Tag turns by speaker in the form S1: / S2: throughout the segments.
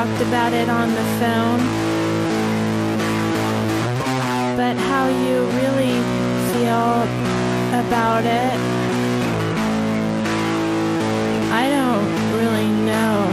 S1: talked about it on the phone. But how you really feel about it, I don't really know.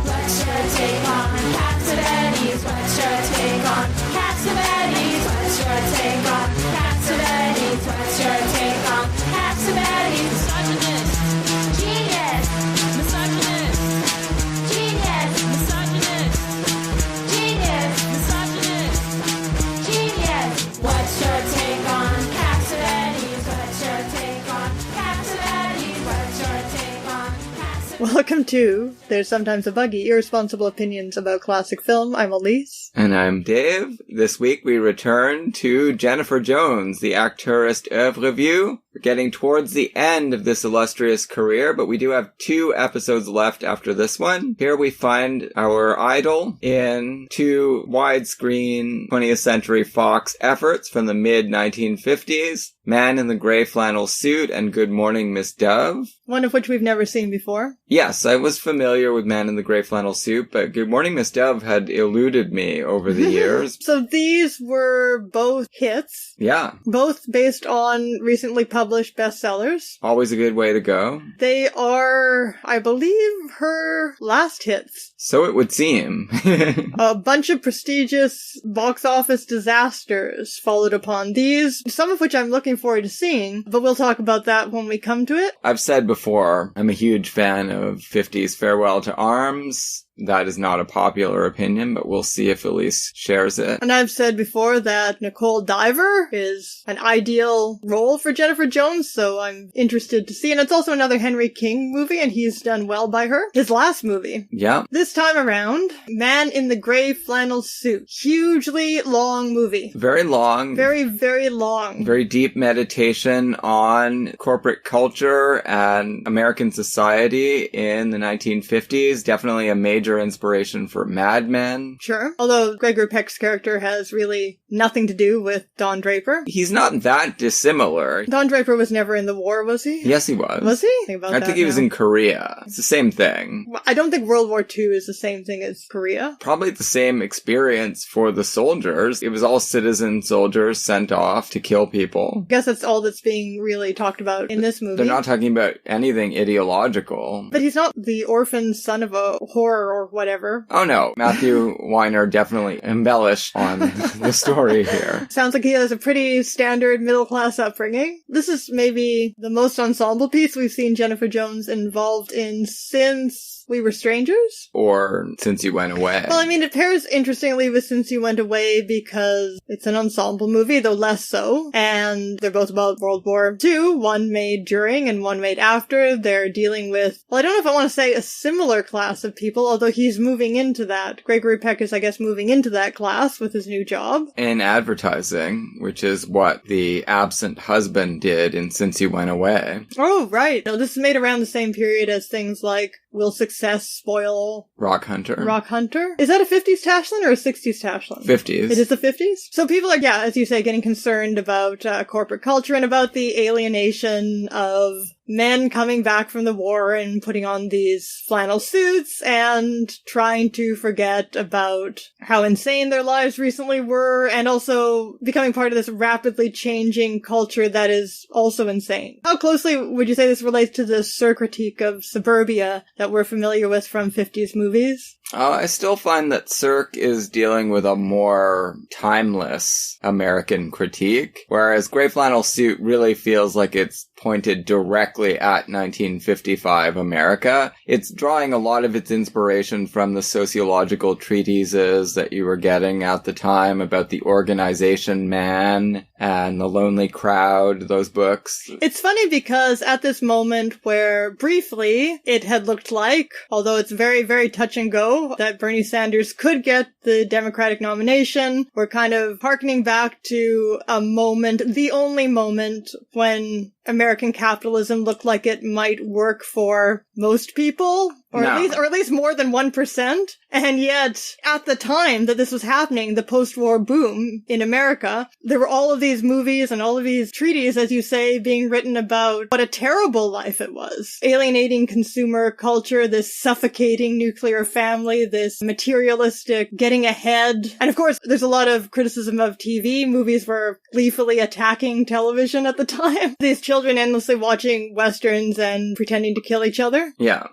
S2: What's your take on Captivities? What's your take on Captivities? What's your take on Captivities? What's your take on Captivities? Misogynist. Genius. Misogynist. Genius. Misogynist. Genius. Misogynist. Genius. What's your take on Captivities? What's your take on Captivities? What's your take on Captivities?
S3: Welcome to There's Sometimes a Buggy, Irresponsible Opinions About Classic Film. I'm Elise.
S4: And I'm Dave. This week we return to Jennifer Jones, the Acteurist Oeuvre-View. We're getting towards the end of this illustrious career, but we do have 2 episodes left after this one. Here we find our idol in 2 widescreen 20th Century Fox efforts from the mid-1950s, Man in the Grey Flannel Suit and Good Morning, Miss Dove.
S3: One of which we've never seen before.
S4: Yes, I was familiar with Man in the Grey Flannel Suit, but Good Morning, Miss Dove had eluded me over the years.
S3: So these were both hits.
S4: Yeah.
S3: Both based on recently published bestsellers.
S4: Always a good way to go.
S3: They are, I believe, her last hits.
S4: So it would seem.
S3: A bunch of prestigious box office disasters followed upon these, some of which I'm looking forward to seeing, but we'll talk about that when we come to it.
S4: I've said before, I'm a huge fan of 50s Farewell to Arms. That is not a popular opinion, but we'll see if Elise shares it.
S3: And I've said before that Nicole Diver is an ideal role for Jennifer Jones, so I'm interested to see. And it's also another Henry King movie, and he's done well by her. His last movie.
S4: Yeah.
S3: This time around, Man in the Grey Flannel Suit. Hugely long movie.
S4: Very long.
S3: Very, very long.
S4: Very deep meditation on corporate culture and American society in the 1950s. Definitely a major inspiration for Mad Men.
S3: Sure. Although Gregory Peck's character has really nothing to do with Don Draper.
S4: He's not that dissimilar.
S3: Don Draper was never in the war, was he?
S4: Yes, he was.
S3: Was he?
S4: I think he was in Korea. It's the same thing.
S3: I don't think World War II is the same thing as Korea.
S4: Probably the same experience for the soldiers. It was all citizen soldiers sent off to kill people.
S3: I guess that's all that's being really talked about in this movie.
S4: They're not talking about anything ideological.
S3: But he's not the orphan son of a whore or whatever.
S4: Oh no, Matthew Weiner definitely embellished on the story here.
S3: Sounds like he has a pretty standard middle-class upbringing. This is maybe the most ensemble piece we've seen Jennifer Jones involved in since We Were Strangers?
S4: Or Since You Went Away.
S3: Well, I mean, it pairs interestingly with Since You Went Away because it's an ensemble movie, though less so, and they're both about World War II, one made during and one made after. They're dealing with, well, I don't know if I want to say a similar class of people, although he's moving into that. Gregory Peck is, I guess, moving into that class with his new job.
S4: In advertising, which is what the absent husband did in Since You Went Away.
S3: Oh, right. No, this is made around the same period as things like Will Success Spoil
S4: Rock Hunter?
S3: Rock Hunter? Is that a 50s Tashlin or a 60s Tashlin?
S4: 50s.
S3: It is the 50s? So people are, yeah, as you say, getting concerned about corporate culture and about the alienation of men coming back from the war and putting on these flannel suits and trying to forget about how insane their lives recently were, and also becoming part of this rapidly changing culture that is also insane. How closely would you say this relates to the Sir critique of suburbia that we're familiar with from 50s movies?
S4: I still find that Cirque is dealing with a more timeless American critique, whereas Grey Flannel Suit really feels like it's pointed directly at 1955 America. It's drawing a lot of its inspiration from the sociological treatises that you were getting at the time about the organization man and the lonely crowd, those books.
S3: It's funny because at this moment where briefly it had looked like, although it's very, very touch and go, that Bernie Sanders could get the Democratic nomination, we're kind of hearkening back to a moment, the only moment when American capitalism looked like it might work for most people, Or at least more than 1%. And yet, at the time that this was happening, the post-war boom in America, there were all of these movies and all of these treaties, as you say, being written about what a terrible life it was. Alienating consumer culture, this suffocating nuclear family, this materialistic getting ahead. And of course, there's a lot of criticism of TV. Movies were gleefully attacking television at the time. These children endlessly watching westerns and pretending to kill each other.
S4: Yeah.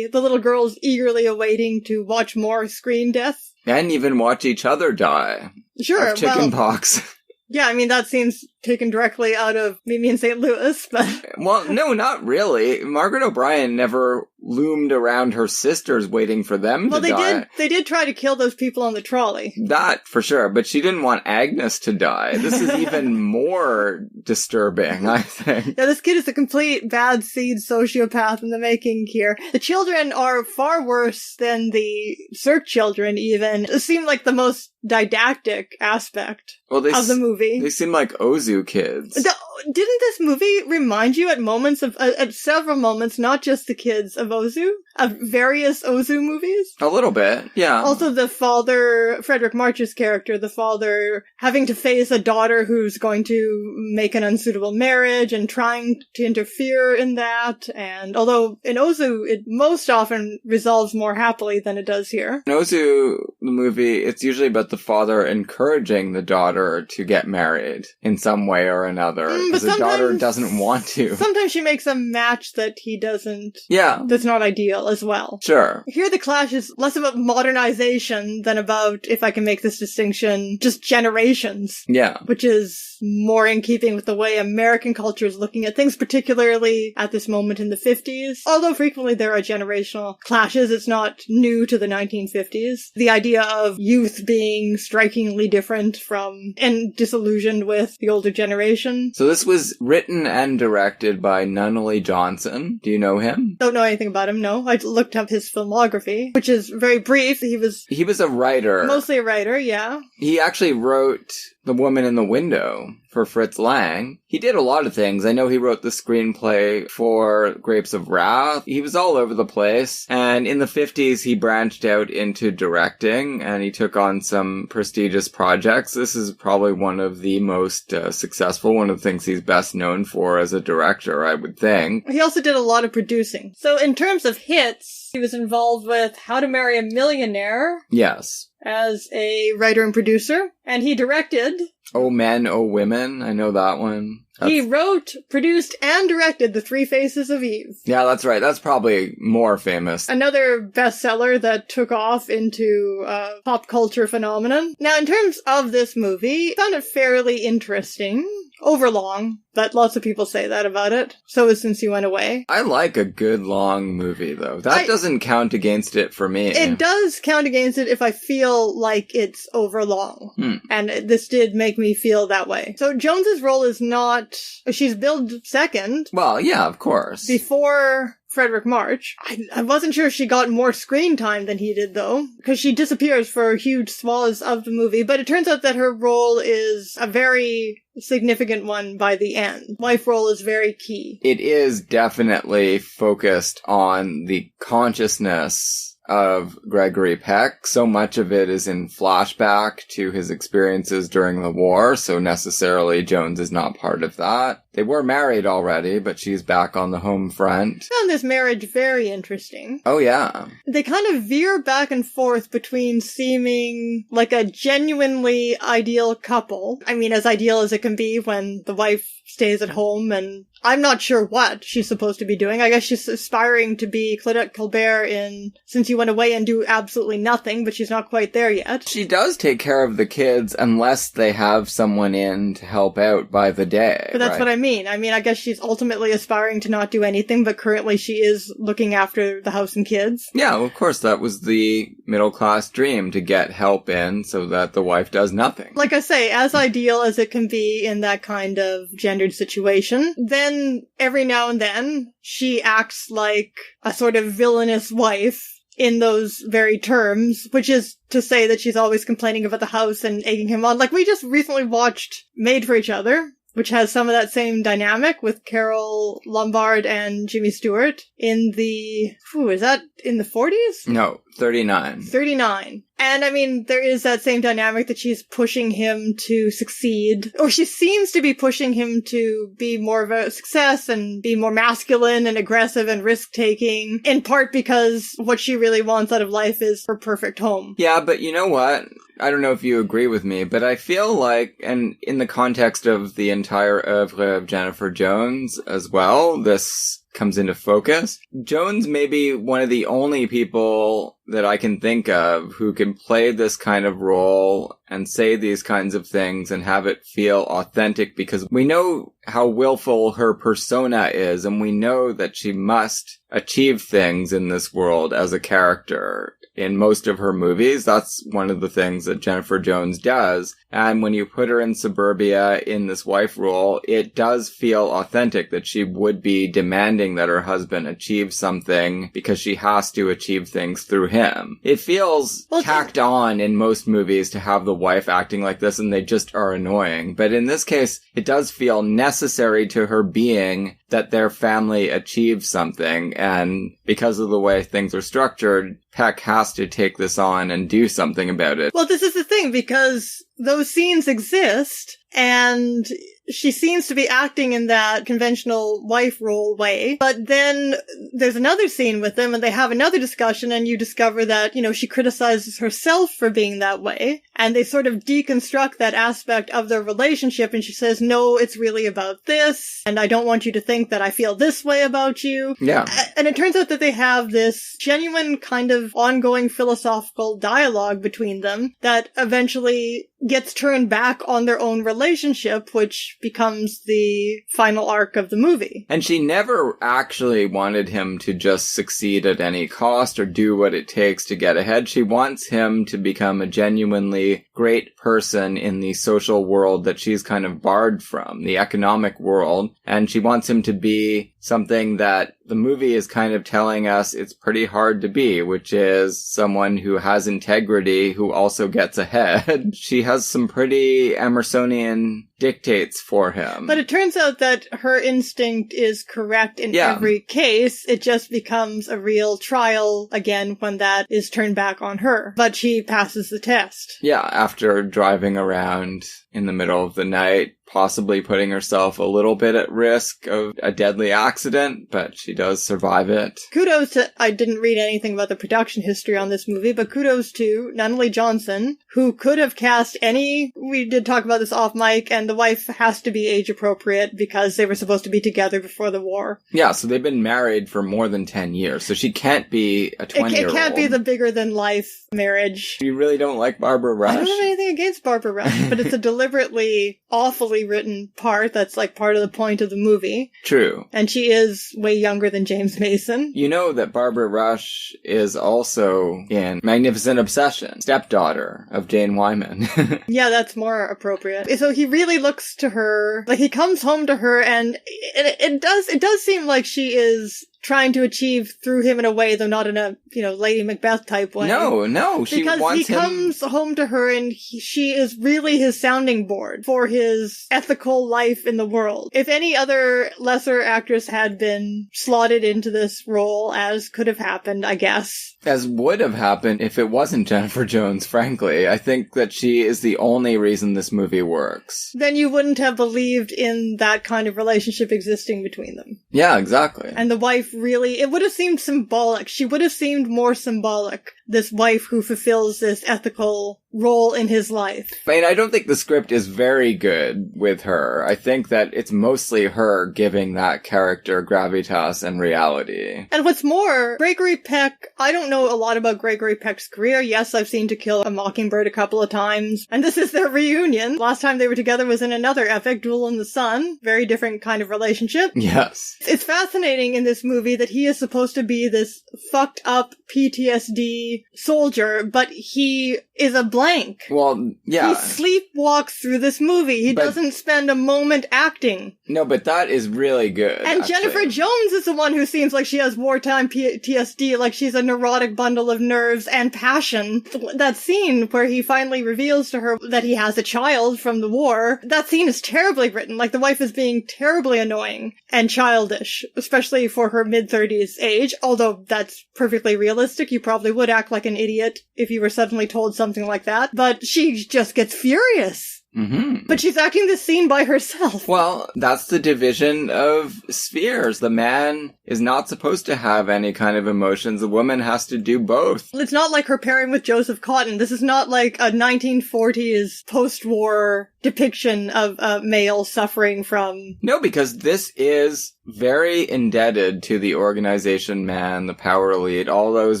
S3: The little girls eagerly awaiting to watch more screen death.
S4: And even watch each other die.
S3: Sure.
S4: Of chickenpox.
S3: Yeah, I mean, that seems taken directly out of Meet Me in St. Louis, but...
S4: Well, no, not really. Margaret O'Brien never loomed around her sisters waiting for them to die.
S3: They did try to kill those people on the trolley.
S4: That, for sure, but she didn't want Agnes to die. This is even more disturbing, I think.
S3: Yeah, this kid is a complete bad seed sociopath in the making here. The children are far worse than the Cirque children, even. It seemed like the most didactic aspect of the movie.
S4: They seem like Ozu kids.
S3: Didn't this movie remind you at several moments, not just the kids of Ozu, of various Ozu movies?
S4: A little bit, yeah.
S3: Also the father, Frederick March's character, the father having to face a daughter who's going to make an unsuitable marriage and trying to interfere in that. And although in Ozu, it most often resolves more happily than it does here.
S4: In Ozu, the movie, it's usually about the father encouraging the daughter to get married in some way or another. Because the daughter doesn't want to.
S3: Sometimes she makes a match that he doesn't.
S4: Yeah.
S3: That's not ideal as well.
S4: Sure.
S3: Here the clash is less about modernization than about, if I can make this distinction, just generations.
S4: Yeah.
S3: Which is more in keeping with the way American culture is looking at things, particularly at this moment in the 50s. Although frequently there are generational clashes, it's not new to the 1950s. The idea of youth being strikingly different from and disillusioned with the older generation.
S4: So this was written and directed by Nunnally Johnson. Do you know him?
S3: Don't know anything about him, no. I looked up his filmography, which is very brief. He was
S4: a writer.
S3: Mostly a writer, yeah.
S4: He actually wrote The Woman in the Window for Fritz Lang. He did a lot of things. I know he wrote the screenplay for Grapes of Wrath. He was all over the place. And in the 50s, he branched out into directing, and he took on some prestigious projects. This is probably one of the most successful, one of the things he's best known for as a director, I would think.
S3: He also did a lot of producing. So in terms of hits, he was involved with How to Marry a Millionaire.
S4: Yes.
S3: As a writer and producer. And he directed...
S4: Oh Men, Oh Women. I know that one.
S3: He wrote, produced, and directed The Three Faces of Eve.
S4: Yeah, that's right. That's probably more famous.
S3: Another bestseller that took off into pop culture phenomenon. Now, in terms of this movie, I found it fairly interesting. Overlong, but lots of people say that about it. So is Since You Went Away.
S4: I like a good long movie, though. That doesn't count against it for me.
S3: It does count against it if I feel like it's overlong. And this did make me feel that way. So Jones's role is not... She's billed second.
S4: Well, yeah, of course.
S3: Before... Frederick March. I wasn't sure if she got more screen time than he did, though, because she disappears for huge swaths of the movie, but it turns out that her role is a very significant one by the end. Wife role is very key.
S4: It is definitely focused on the consciousness of Gregory Peck. So much of it is in flashback to his experiences during the war, so necessarily Jones is not part of that. They were married already, but she's back on the home front.
S3: I found this marriage very interesting.
S4: Oh, yeah.
S3: They kind of veer back and forth between seeming like a genuinely ideal couple. I mean, as ideal as it can be when the wife stays at home, and I'm not sure what she's supposed to be doing. I guess she's aspiring to be Claudette Colbert in Since You Went Away and do absolutely nothing, but she's not quite there yet.
S4: She does take care of the kids unless they have someone in to help out by the day.
S3: But that's what I mean. I guess she's ultimately aspiring to not do anything, but currently she is looking after the house and kids.
S4: Yeah, well, of course, that was the middle-class dream, to get help in so that the wife does nothing.
S3: Like I say, as ideal as it can be in that kind of gendered situation, then every now and then she acts like a sort of villainous wife in those very terms, which is to say that she's always complaining about the house and egging him on. Like, we just recently watched Made for Each Other, which has some of that same dynamic with Carol Lombard and Jimmy Stewart in the, is that in the 40s?
S4: No, 39.
S3: 39. And I mean, there is that same dynamic that she's pushing him to succeed, or she seems to be pushing him to be more of a success and be more masculine and aggressive and risk-taking, in part because what she really wants out of life is her perfect home.
S4: Yeah, but you know what? I don't know if you agree with me, but I feel like, and in the context of the entire oeuvre of Jennifer Jones as well, this comes into focus. Jones may be one of the only people that I can think of who can play this kind of role and say these kinds of things and have it feel authentic, because we know how willful her persona is, and we know that she must achieve things in this world as a character. In most of her movies, that's one of the things that Jennifer Jones does. And when you put her in Suburbia in this wife role, it does feel authentic that she would be demanding that her husband achieve something because she has to achieve things through him. It feels tacked on in most movies to have the wife acting like this, and they just are annoying. But in this case, it does feel necessary to her being that their family achieves something, and because of the way things are structured, Peck has to take this on and do something about it.
S3: Well, this is the thing, because those scenes exist, and she seems to be acting in that conventional wife role way. But then there's another scene with them, and they have another discussion, and you discover that, you know, she criticizes herself for being that way. And they sort of deconstruct that aspect of their relationship, and she says, no, it's really about this, and I don't want you to think that I feel this way about you.
S4: Yeah.
S3: And it turns out that they have this genuine kind of ongoing philosophical dialogue between them that eventually gets turned back on their own relationship, which becomes the final arc of the movie.
S4: And she never actually wanted him to just succeed at any cost or do what it takes to get ahead. She wants him to become a genuinely great person in the social world that she's kind of barred from, the economic world. And she wants him to be something that the movie is kind of telling us it's pretty hard to be, which is someone who has integrity, who also gets ahead. She has some pretty Emersonian dictates for him.
S3: But it turns out that her instinct is correct in every case. It just becomes a real trial again when that is turned back on her. But she passes the test.
S4: Yeah, after driving around in the middle of the night, possibly putting herself a little bit at risk of a deadly accident, but she does survive it.
S3: Kudos to, I didn't read anything about the production history on this movie, but kudos to Nunnally Johnson, who could have cast any, we did talk about this off mic, and the wife has to be age appropriate because they were supposed to be together before the war.
S4: Yeah, so they've been married for more than 10 years, so she can't be a 20-year-old.
S3: It can't be the bigger than life marriage.
S4: You really don't like Barbara Rush?
S3: I don't have anything against Barbara Rush, but it's a deliberately, awfully written part that's like part of the point of the movie.
S4: True.
S3: And she is way younger than James Mason.
S4: You know that Barbara Rush is also in Magnificent Obsession, stepdaughter of Jane Wyman.
S3: Yeah, that's more appropriate. So he really looks to her, like he comes home to her, and it does seem like she is trying to achieve through him in a way, though not in a, Lady Macbeth type way.
S4: No, she
S3: because
S4: wants
S3: he comes home to her and she is really his sounding board for his ethical life in the world. If any other lesser actress had been slotted into this role, as could have happened, I guess.
S4: As would have happened if it wasn't Jennifer Jones, frankly. I think that she is the only reason this movie works.
S3: Then you wouldn't have believed in that kind of relationship existing between them.
S4: Yeah, exactly.
S3: And the wife really, it would have seemed symbolic. She would have seemed more symbolic, this wife who fulfills this ethical role in his life.
S4: I mean, I don't think the script is very good with her. I think that it's mostly her giving that character gravitas and reality.
S3: And what's more, Gregory Peck, I don't know a lot about Gregory Peck's career. Yes, I've seen To Kill a Mockingbird a couple of times, and this is their reunion. Last time they were together was in another epic, Duel in the Sun. Very different kind of relationship.
S4: Yes.
S3: It's fascinating in this movie that he is supposed to be this fucked up PTSD soldier, but he is a blank.
S4: Well, yeah.
S3: He sleepwalks through this movie. He doesn't spend a moment acting.
S4: No, but that is really good.
S3: And
S4: actually.
S3: Jennifer Jones is the one who seems like she has wartime PTSD, like she's a neurotic bundle of nerves and passion. That scene where he finally reveals to her that he has a child from the war, that scene is terribly written. Like, the wife is being terribly annoying and childish, especially for her mid-30s age, although that's perfectly realistic. You probably would act like an idiot if you were suddenly told something like that. But she just gets furious.
S4: Mm-hmm.
S3: But she's acting this scene by herself.
S4: Well, that's the division of spheres. The man is not supposed to have any kind of emotions. The woman has to do both.
S3: It's not like her pairing with Joseph Cotton. This is not like a 1940s post-war depiction of a male suffering from...
S4: No, because this is very indebted to the Organization Man, the Power Elite, all those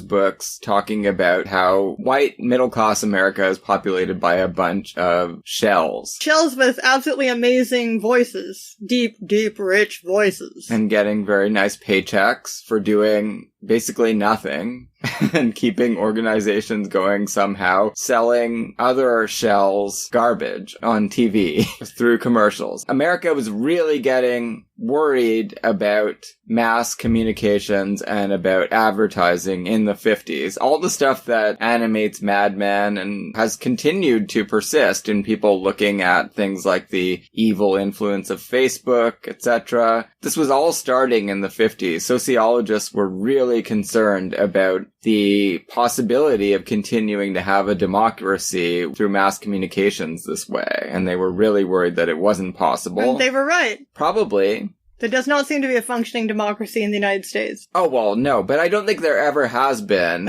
S4: books talking about how white middle-class America is populated by a bunch of shells.
S3: Shells with absolutely amazing voices. Deep, deep, rich voices.
S4: And getting very nice paychecks for doing basically nothing and keeping organizations going somehow, selling other shells garbage on TV through commercials. America was really getting worried about mass communications and about advertising in the 50s. All the stuff that animates Mad Men and has continued to persist in people looking at things like the evil influence of Facebook, etc. This was all starting in the 50s. Sociologists were really concerned about the possibility of continuing to have a democracy through mass communications this way. And they were really worried that it wasn't possible.
S3: And they were right.
S4: Probably.
S3: There does not seem to be a functioning democracy in the United States.
S4: Oh, well, no, but I don't think there ever has been.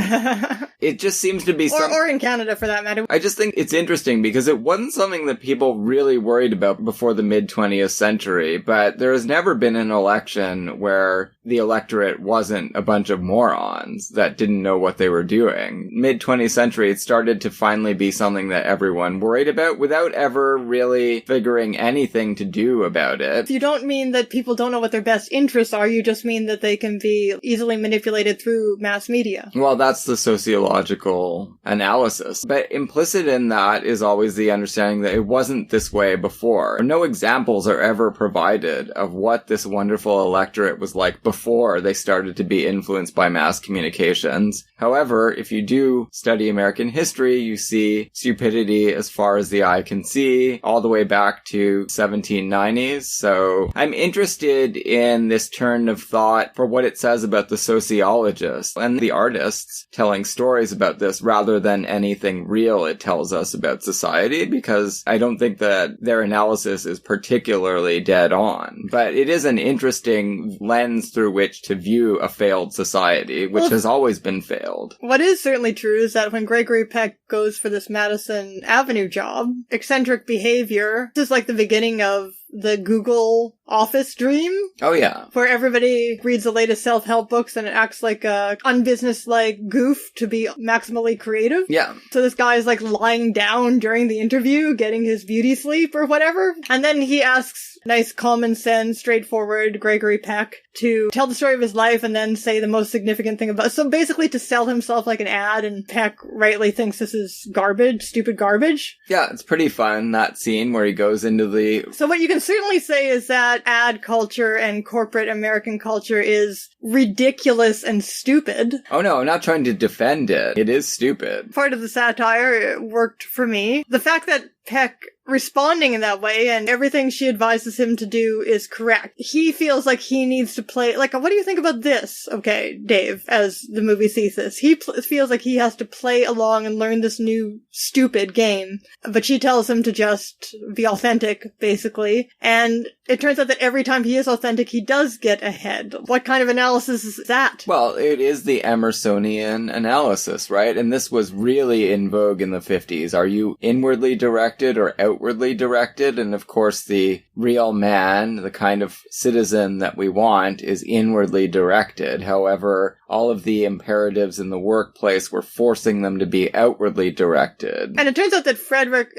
S4: It just seems to be
S3: or in Canada, for that matter.
S4: I just think it's interesting because it wasn't something that people really worried about before the mid-20th century, but there has never been an election where the electorate wasn't a bunch of morons that didn't know what they were doing. Mid-20th century, it started to finally be something that everyone worried about without ever really figuring anything to do about it.
S3: You don't mean that people don't know what their best interests are, you just mean that they can be easily manipulated through mass media.
S4: Well, that's the sociological analysis. But implicit in that is always the understanding that it wasn't this way before. No examples are ever provided of what this wonderful electorate was like before they started to be influenced by mass communications. However, if you do study American history, you see stupidity as far as the eye can see, all the way back to 1790s. So I'm interested in this turn of thought for what it says about the sociologists and the artists telling stories about this rather than anything real it tells us about society, because I don't think that their analysis is particularly dead on. But it is an interesting lens through which to view a failed society, which has always been failed.
S3: What is certainly true is that when Gregory Peck goes for this Madison Avenue job, eccentric behavior, this is like the beginning of the Google office dream.
S4: Oh, yeah.
S3: Where everybody reads the latest self-help books and it acts like a unbusinesslike goof to be maximally creative.
S4: Yeah.
S3: So this guy is like lying down during the interview, getting his beauty sleep or whatever. And then he asks nice, common sense, straightforward Gregory Peck to tell the story of his life and then say the most significant thing about it. So basically to sell himself like an ad, and Peck rightly thinks this is garbage, stupid garbage.
S4: Yeah, it's pretty fun, that scene where he goes into the...
S3: So what you can certainly say is that ad culture and corporate American culture is ridiculous and stupid.
S4: Oh no, I'm not trying to defend it. It is stupid.
S3: Part of the satire worked for me. The fact that Peck responding in that way and everything she advises him to do is correct. He feels like he needs to play, like, what do you think about this? Okay, Dave, as the movie sees this. He feels like he has to play along and learn this new stupid game. But she tells him to just be authentic, basically. And it turns out that every time he is authentic, he does get ahead. What kind of analysis is that?
S4: Well, it is the Emersonian analysis, right? And this was really in vogue in the 50s. Are you inwardly directed or outwardly directed? And of course, the real man, the kind of citizen that we want, is inwardly directed. However, all of the imperatives in the workplace were forcing them to be outwardly directed.
S3: And it turns out that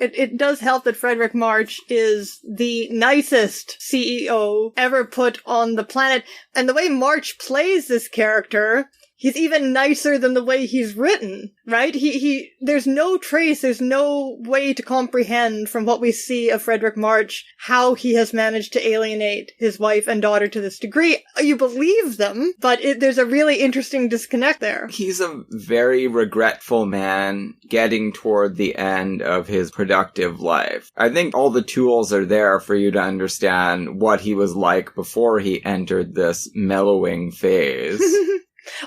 S3: it does help that Frederick March is the nicest CEO ever put on the planet. And the way March plays this character, he's even nicer than the way he's written, right? There's no trace, there's no way to comprehend from what we see of Frederick March how he has managed to alienate his wife and daughter to this degree. You believe them, but there's a really interesting disconnect there.
S4: He's a very regretful man getting toward the end of his productive life. I think all the tools are there for you to understand what he was like before he entered this mellowing phase.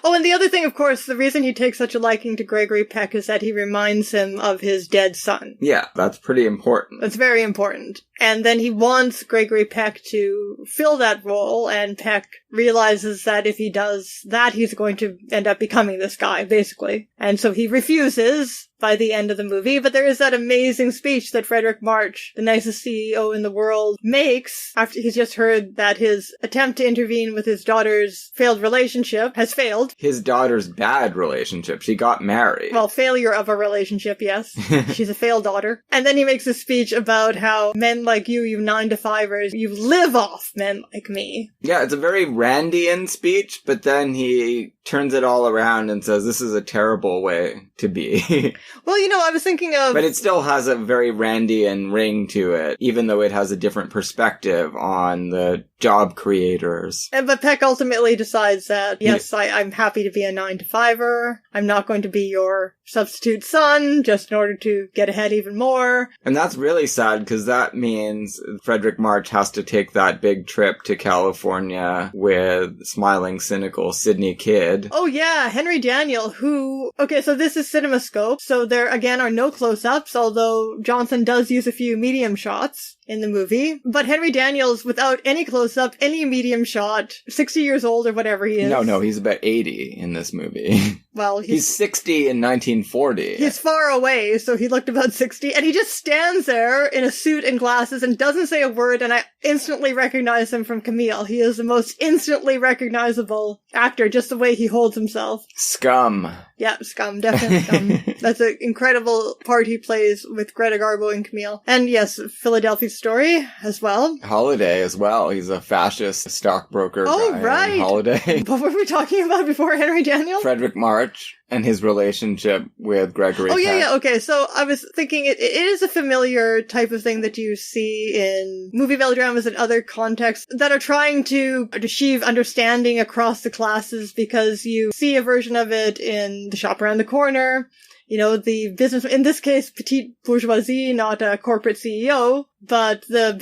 S3: Oh, and the other thing, of course, the reason he takes such a liking to Gregory Peck is that he reminds him of his dead son.
S4: Yeah, that's pretty important.
S3: That's very important. And then he wants Gregory Peck to fill that role, and Peck realizes that if he does that, he's going to end up becoming this guy, basically. And so he refuses by the end of the movie, but there is that amazing speech that Frederick March, the nicest CEO in the world, makes after he's just heard that his attempt to intervene with his daughter's failed relationship has failed.
S4: His daughter's bad relationship. She got married.
S3: Well, failure of a relationship, yes. She's a failed daughter. And then he makes a speech about how men like you 9-to-5ers, you live off men like me.
S4: Yeah, it's a very Randian speech, but then he turns it all around and says, this is a terrible way to be.
S3: Well, I was thinking of...
S4: But it still has a very Randian ring to it, even though it has a different perspective on the job creators.
S3: But Peck ultimately decides that, yes, I'm happy to be a 9-to-5er. I'm not going to be your substitute son, just in order to get ahead even more.
S4: And that's really sad, because that means Frederick March has to take that big trip to California with smiling, cynical Sidney Kidd.
S3: Oh yeah, Henry Daniell, who... Okay, so this is CinemaScope, so there again are no close-ups, although Johnson does use a few medium shots in the movie. But Henry Daniell's without any close-up, any medium shot, 60 years old or whatever he is.
S4: No, he's about 80 in this movie.
S3: Well,
S4: he's 60 in 1940.
S3: He's far away, so he looked about 60, and he just stands there in a suit and glasses and doesn't say a word, and I instantly recognize him from Camille. He is the most instantly recognizable actor, just the way he holds himself.
S4: Scum.
S3: Yeah, Scum, definitely Scum. That's an incredible part he plays with Greta Garbo and Camille. And yes, Philadelphia Story as well.
S4: Holiday as well. He's a fascist stockbroker guy.
S3: Right.
S4: Holiday.
S3: What were we talking about before Henry Daniell?
S4: Frederick March and his relationship with Gregory Peck.
S3: Yeah, okay. So I was thinking it is a familiar type of thing that you see in movie melodramas and other contexts that are trying to achieve understanding across the classes, because you see a version of it in The Shop Around the Corner. The business, in this case, petite bourgeoisie, not a corporate CEO, but the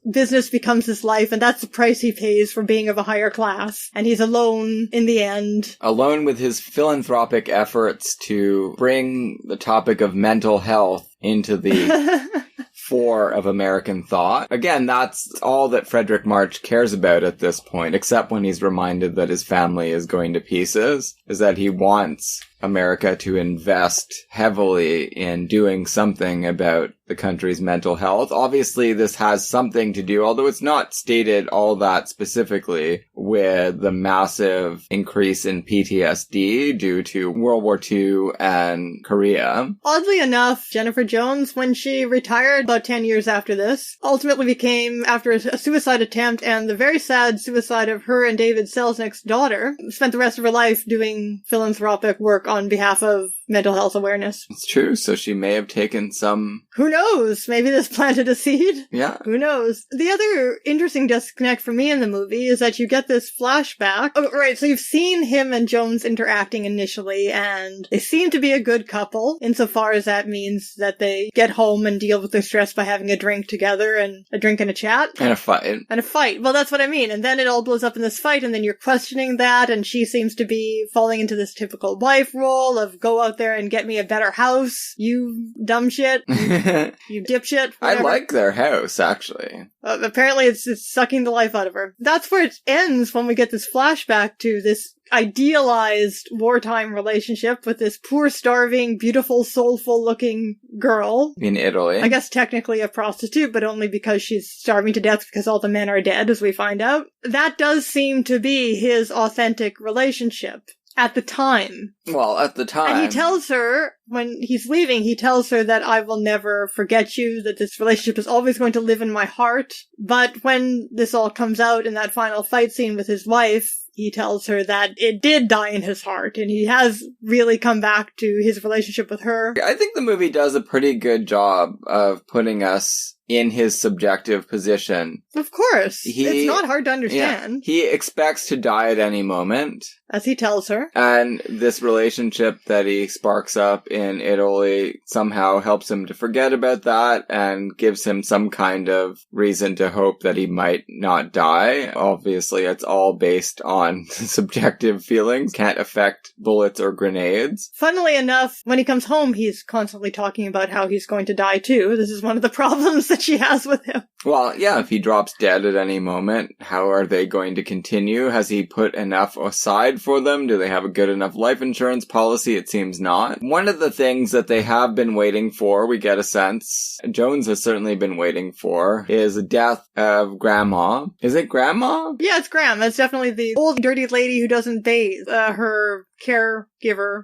S3: business becomes his life, and that's the price he pays for being of a higher class. And he's alone in the end.
S4: Alone with his philanthropic efforts to bring the topic of mental health into the fore of American thought. Again, that's all that Frederick March cares about at this point, except when he's reminded that his family is going to pieces, is that he wants America to invest heavily in doing something about the country's mental health. Obviously, this has something to do, although it's not stated all that specifically, with the massive increase in PTSD due to World War II and Korea.
S3: Oddly enough, Jennifer Jones, when she retired about 10 years after this, ultimately became, after a suicide attempt and the very sad suicide of her and David Selznick's daughter, spent the rest of her life doing philanthropic work on behalf of mental health awareness.
S4: It's true, so she may have taken some...
S3: Who knows? Maybe this planted a seed?
S4: Yeah.
S3: Who knows? The other interesting disconnect for me in the movie is that you get this flashback. Oh, right, so you've seen him and Jones interacting initially, and they seem to be a good couple, insofar as that means that they get home and deal with their stress by having a drink together, and a drink and a chat.
S4: And a fight.
S3: And a fight. Well, that's what I mean. And then it all blows up in this fight, and then you're questioning that, and she seems to be falling into this typical wife role of go out there and get me a better house, you dumb shit, you dipshit, whatever.
S4: I like their house, actually.
S3: Apparently it's sucking the life out of her. That's where it ends when we get this flashback to this idealized wartime relationship with this poor, starving, beautiful, soulful-looking girl.
S4: In Italy.
S3: I guess technically a prostitute, but only because she's starving to death because all the men are dead, as we find out. That does seem to be his authentic relationship. At the time.
S4: Well, at the time.
S3: And he tells her, when he's leaving, he tells her that I will never forget you, that this relationship is always going to live in my heart. But when this all comes out in that final fight scene with his wife, he tells her that it did die in his heart, and he has really come back to his relationship with her.
S4: I think the movie does a pretty good job of putting us in his subjective position.
S3: Of course. It's not hard to understand.
S4: Yeah, he expects to die at any moment.
S3: As he tells her.
S4: And this relationship that he sparks up in Italy somehow helps him to forget about that and gives him some kind of reason to hope that he might not die. Obviously, it's all based on subjective feelings. Can't affect bullets or grenades.
S3: Funnily enough, when he comes home, he's constantly talking about how he's going to die too. This is one of the problems that she has with him.
S4: Well, yeah, if he drops dead at any moment, how are they going to continue? Has he put enough aside for them? Do they have a good enough life insurance policy? It seems not. One of the things that they have been waiting for, we get a sense, Jones has certainly been waiting for, is the death of Grandma. Is it Grandma?
S3: Yeah, it's Grandma. It's definitely the old dirty lady who doesn't bathe. Her caregiver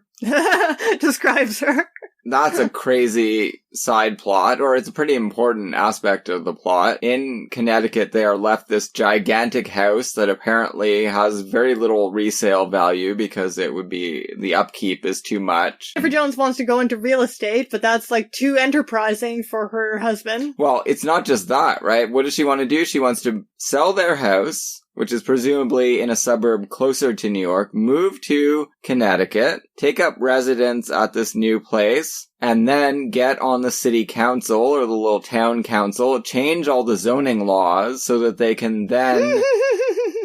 S3: describes her.
S4: That's a crazy side plot, or it's a pretty important aspect of the plot. In Connecticut, they are left this gigantic house that apparently has very little resale value because the upkeep is too much.
S3: Jennifer Jones wants to go into real estate, but that's like too enterprising for her husband.
S4: Well, it's not just that, right? What does she want to do? She wants to sell their house, which is presumably in a suburb closer to New York, move to Connecticut, take up residence at this new place, and then get on the city council or the little town council, change all the zoning laws so that they can then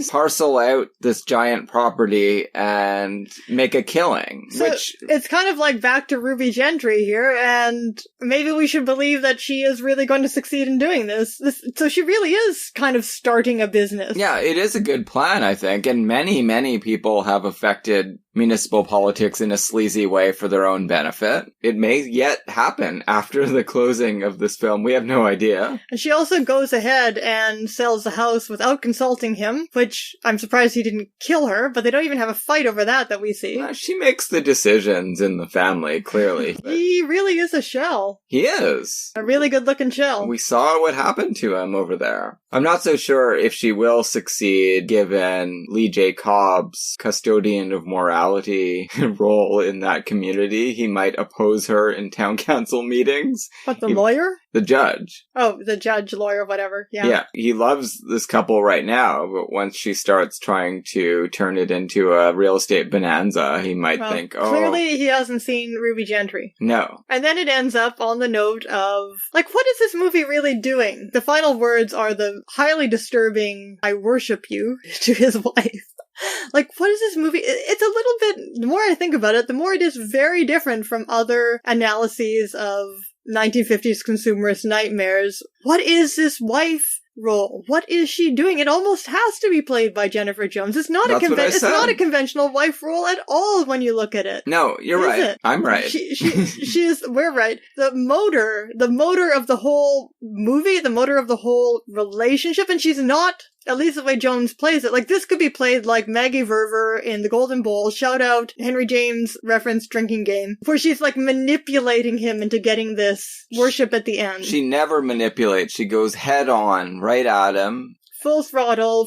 S4: parcel out this giant property and make a killing.
S3: So it's kind of like back to Ruby Gentry here, and maybe we should believe that she is really going to succeed in doing this. So she really is kind of starting a business.
S4: Yeah, it is a good plan, I think, and many, many people have affected municipal politics in a sleazy way for their own benefit. It may yet happen after the closing of this film. We have no idea.
S3: And she also goes ahead and sells the house without consulting him, which I'm surprised he didn't kill her, but they don't even have a fight over that we see.
S4: She makes the decisions in the family, clearly.
S3: He really is a shell.
S4: He is.
S3: A really good-looking shell.
S4: We saw what happened to him over there. I'm not so sure if she will succeed given Lee J. Cobb's custodian of morality role in that community. He might oppose her in town council meetings.
S3: What, the lawyer?
S4: The judge.
S3: Oh, the judge, lawyer, whatever. Yeah.
S4: Yeah. He loves this couple right now, but once she starts trying to turn it into a real estate bonanza, he might think, oh.
S3: Clearly he hasn't seen Ruby Gentry.
S4: No.
S3: And then it ends up on the note of, like, what is this movie really doing? The final words are the highly disturbing, I worship you, to his wife. Like, what is this movie? It's a little bit, the more I think about it, the more it is very different from other analyses of 1950s consumerist nightmares. What is this wife role? What is she doing? It almost has to be played by Jennifer Jones. It's not it's not a conventional wife role at all when you look at it.
S4: No, you're right. I'm right.
S3: She is, we're right. The motor of the whole movie, the motor of the whole relationship, and she's not, at least the way Jones plays it. Like, this could be played like Maggie Verver in The Golden Bowl, shout out Henry James reference Drinking Game, where she's like manipulating him into getting this worship at the end.
S4: She never manipulates. She goes head on, right at him.
S3: Full throttle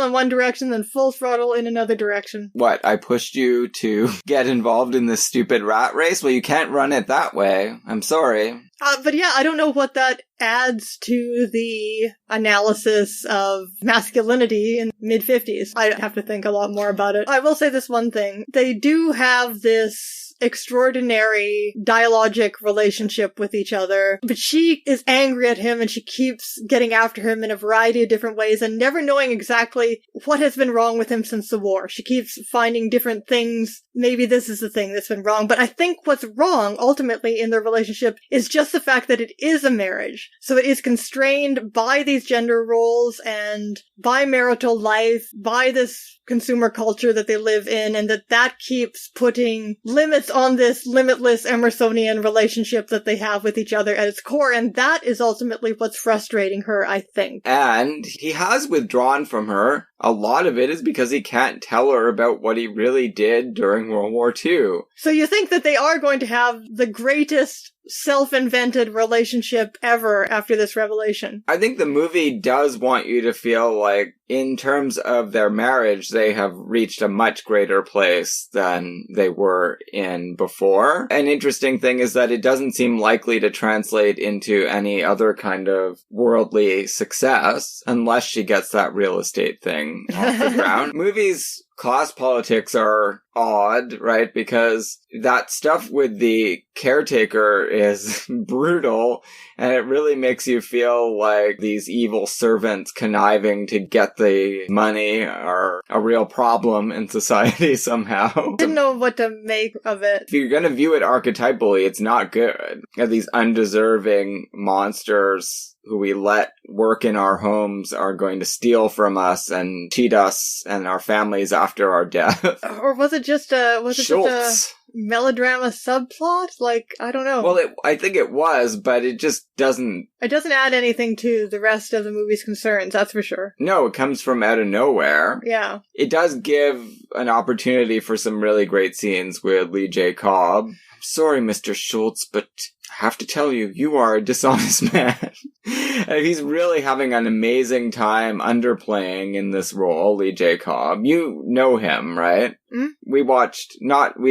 S3: in one direction, then full throttle in another direction.
S4: What, I pushed you to get involved in this stupid rat race? Well, you can't run it that way. I'm sorry.
S3: But yeah, I don't know what that adds to the analysis of masculinity in mid-50s. I have to think a lot more about it. I will say this one thing. They do have this extraordinary dialogic relationship with each other, but she is angry at him and she keeps getting after him in a variety of different ways and never knowing exactly what has been wrong with him since the war. She keeps finding different things. Maybe this is the thing that's been wrong, but I think what's wrong ultimately in their relationship is just the fact that it is a marriage. So it is constrained by these gender roles and by marital life, by this consumer culture that they live in, and that keeps putting limits on this limitless Emersonian relationship that they have with each other at its core, and that is ultimately what's frustrating her, I think.
S4: And he has withdrawn from her. A lot of it is because he can't tell her about what he really did during World War II.
S3: So you think that they are going to have the greatest self-invented relationship ever after this revelation.
S4: I think the movie does want you to feel like, in terms of their marriage, they have reached a much greater place than they were in before. An interesting thing is that it doesn't seem likely to translate into any other kind of worldly success unless she gets that real estate thing off the ground. Movies, class politics are odd, right? Because that stuff with the caretaker is brutal, and it really makes you feel like these evil servants conniving to get the money are a real problem in society somehow.
S3: Didn't know what to make of it.
S4: If you're gonna view it archetypally, it's not good. These undeserving monsters who we let work in our homes are going to steal from us and cheat us and our families after our death.
S3: Or was it just a melodrama subplot? Like, I don't know.
S4: Well, I think it was, but it just doesn't...
S3: It doesn't add anything to the rest of the movie's concerns, that's for sure.
S4: No, it comes from out of nowhere.
S3: Yeah.
S4: It does give an opportunity for some really great scenes with Lee J. Cobb. Sorry, Mr. Schultz, but I have to tell you, you are a dishonest man. And he's really having an amazing time underplaying in this role, Lee J. Cobb. You know him, right?
S3: Mm?
S4: We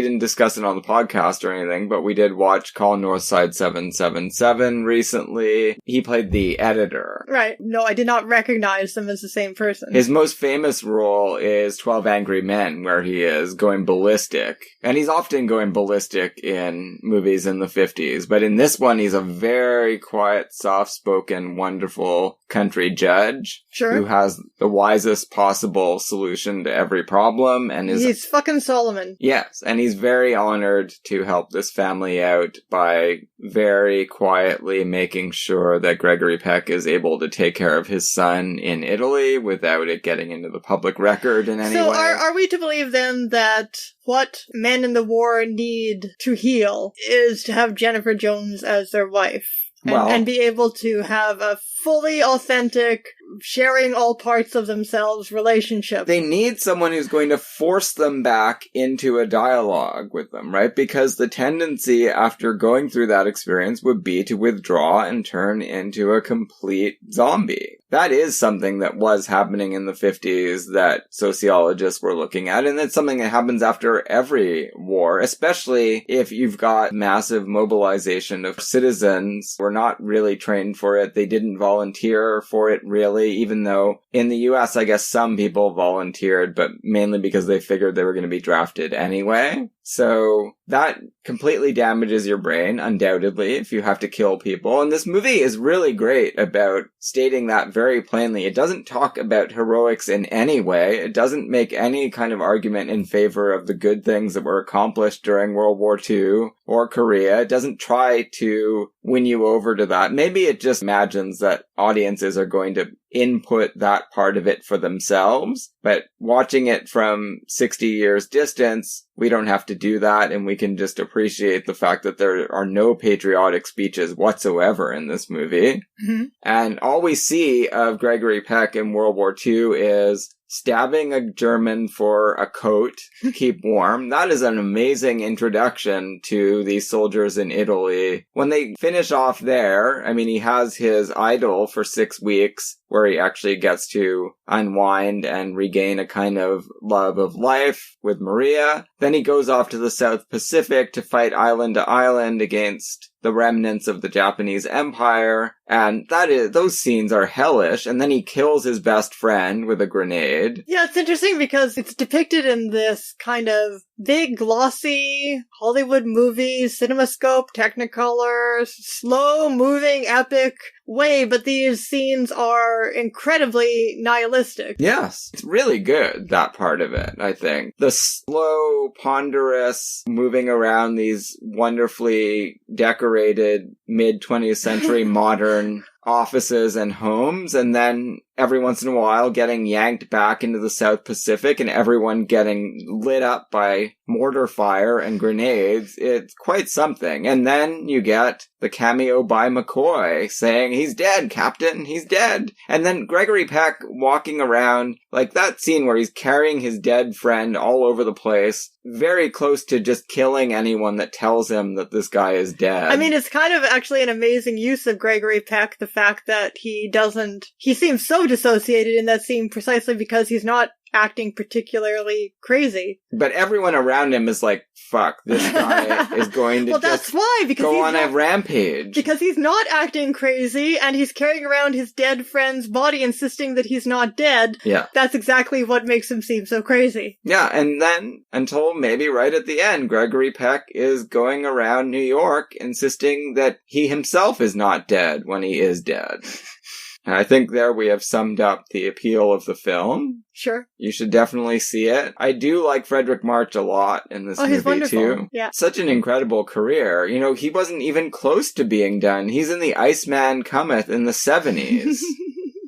S4: didn't discuss it on the podcast or anything, but we did watch Call Northside 777 recently. He played the editor.
S3: Right. No, I did not recognize them as the same person.
S4: His most famous role is 12 Angry Men, where he is going ballistic. And he's often going ballistic in movies in the 50s, but in this one, he's a very quiet, soft-spoken, wonderful country judge.
S3: Sure.
S4: Who has the wisest possible solution to every problem and is...
S3: He's fucking Solomon.
S4: Yes, and he's very honored to help this family out by very quietly making sure that Gregory Peck is able to take care of his son in Italy without it getting into the public record in any way.
S3: So are we to believe then that what men in the war need to heal is to have Jennifer Jones as their wife? And be able to have a fully authentic, sharing all parts of themselves relationship.
S4: They need someone who's going to force them back into a dialogue with them, right? Because the tendency after going through that experience would be to withdraw and turn into a complete zombie. That is something that was happening in the 50s that sociologists were looking at, and it's something that happens after every war, especially if you've got massive mobilization of citizens who are not really trained for it. They didn't volunteer for it really, even though in the US, I guess some people volunteered, but mainly because they figured they were going to be drafted anyway. So that completely damages your brain, undoubtedly, if you have to kill people. And this movie is really great about stating that very plainly. It doesn't talk about heroics in any way. It doesn't make any kind of argument in favor of the good things that were accomplished during World War II or Korea. It doesn't try to win you over to that. Maybe it just imagines that audiences are going to input that part of it for themselves. But watching it from 60 years distance, we don't have to do that, and we can just appreciate the fact that there are no patriotic speeches whatsoever in this movie.
S3: Mm-hmm.
S4: And all we see of Gregory Peck in World War II is stabbing a German for a coat to keep warm. That is an amazing introduction to these soldiers in Italy. When they finish off there, I mean, he has his idyll for 6 weeks where he actually gets to unwind and regain a kind of love of life with Maria. Then he goes off to the South Pacific to fight island to island against the remnants of the Japanese Empire, and those scenes are hellish, and then he kills his best friend with a grenade.
S3: Yeah, it's interesting because it's depicted in this kind of big, glossy Hollywood movie, CinemaScope, Technicolor, slow-moving, epic way, but these scenes are incredibly nihilistic.
S4: Yes, it's really good, that part of it, I think. The slow, ponderous, moving around these wonderfully decorated mid-20th century modern offices and homes, and then every once in a while getting yanked back into the South Pacific and everyone getting lit up by mortar fire and grenades. It's quite something. And then you get the cameo by McCoy saying, "He's dead, Captain, he's dead." And then Gregory Peck walking around, like that scene where he's carrying his dead friend all over the place very close to just killing anyone that tells him that this guy is dead.
S3: I mean, it's kind of actually an amazing use of Gregory Peck, the fact that he seems so dissociated in that scene precisely because he's not acting particularly crazy.
S4: But everyone around him is like, fuck, this guy is going to
S3: well, that's why, because
S4: go on a rampage.
S3: Because he's not acting crazy, and he's carrying around his dead friend's body, insisting that he's not dead.
S4: Yeah.
S3: That's exactly what makes him seem so crazy.
S4: Yeah, and then, until maybe right at the end, Gregory Peck is going around New York insisting that he himself is not dead when he is dead. And I think there we have summed up the appeal of the film.
S3: Sure.
S4: You should definitely see it. I do like Frederick March a lot in this movie,
S3: he's wonderful.
S4: too.
S3: Yeah.
S4: Such an incredible career. You know, he wasn't even close to being done. He's in The Iceman Cometh in the 70s.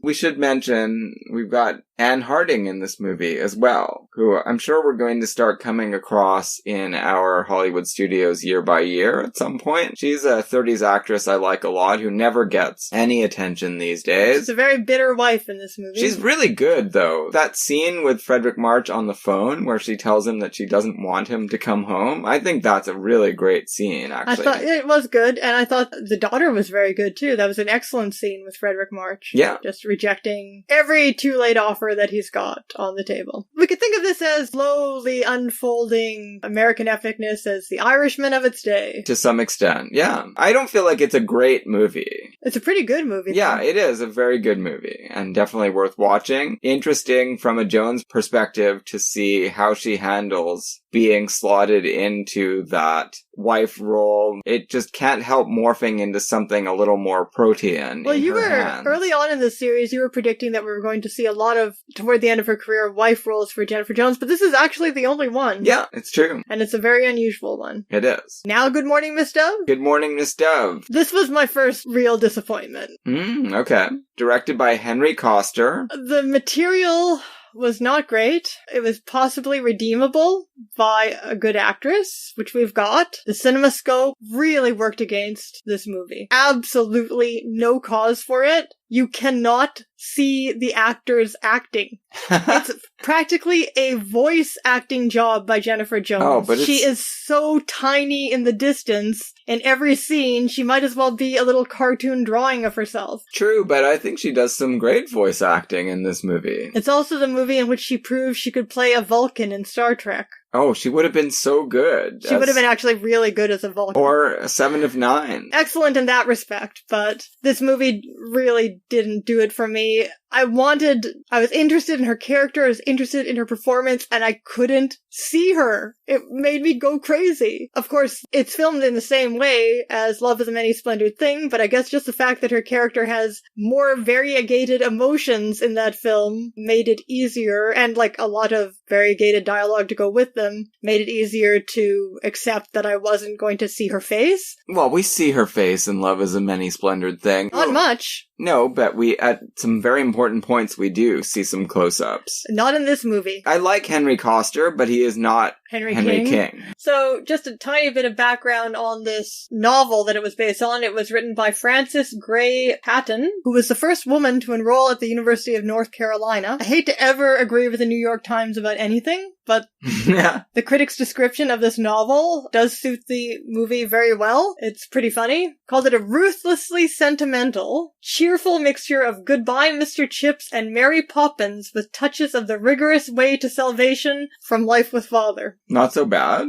S4: We should mention we've got Anne Harding in this movie as well, who I'm sure we're going to start coming across in our Hollywood studios year by year at some point. She's a 30s actress I like a lot who never gets any attention these days.
S3: She's a very bitter wife in this movie.
S4: She's really good, though. That scene with Frederick March on the phone where she tells him that she doesn't want him to come home, I think that's a really great scene, actually.
S3: I thought it was good, and I thought the daughter was very good, too. That was an excellent scene with Frederick March.
S4: Yeah.
S3: Just rejecting every too late offer that he's got on the table. We could think of this as slowly unfolding American epicness as The Irishman of its day.
S4: To some extent, yeah. I don't feel like it's a great movie.
S3: It's a pretty good movie.
S4: Yeah,
S3: though.
S4: it is a very good movie and definitely worth watching. Interesting from a Jones perspective to see how she handles being slotted into that wife role. It just can't help morphing into something a little more protean.
S3: Well, you were,
S4: hands.
S3: early on in this series, you were predicting that we were going to see a lot of, toward the end of her career, wife roles for Jennifer Jones, but this is actually the only one.
S4: Yeah, it's true.
S3: And it's a very unusual one.
S4: It is.
S3: Now, Good Morning, Miss Dove?
S4: Good Morning, Miss Dove.
S3: This was my first real disappointment.
S4: Okay. Directed by Henry Koster.
S3: The material was not great. It was possibly redeemable by a good actress, which we've got. The CinemaScope really worked against this movie. Absolutely no cause for it. You cannot see the actors acting. It's practically a voice acting job by Jennifer Jones.
S4: Oh, but
S3: she is so tiny in the distance. In every scene, she might as well be a little cartoon drawing of herself.
S4: True, but I think she does some great voice acting in this movie.
S3: It's also the movie in which she proves she could play a Vulcan in Star Trek.
S4: Oh, she would have been so good.
S3: She would have been actually really good as a Vulcan.
S4: Or a 7 of 9.
S3: Excellent in that respect, but this movie really didn't do it for me. I was interested in her character, I was interested in her performance, and I couldn't see her. It made me go crazy. Of course, it's filmed in the same way as Love is a Many Splendored Thing, but I guess just the fact that her character has more variegated emotions in that film made it easier, and like a lot of variegated dialogue to go with them, made it easier to accept that I wasn't going to see her face.
S4: Well, we see her face in Love is a Many Splendored Thing.
S3: Not much.
S4: No, but at some very important points, we do see some close-ups.
S3: Not in this movie.
S4: I like Henry Koster, but he is not Henry King.
S3: So, just a tiny bit of background on this novel that it was based on. It was written by Frances Gray Patton, who was the first woman to enroll at the University of North Carolina. I hate to ever agree with the New York Times about anything, but the critic's description of this novel does suit the movie very well. It's pretty funny. Called it a ruthlessly sentimental, cheerful mixture of Goodbye Mr. Chips and Mary Poppins with touches of The Rigorous Way to Salvation from Life with Father.
S4: Not so bad.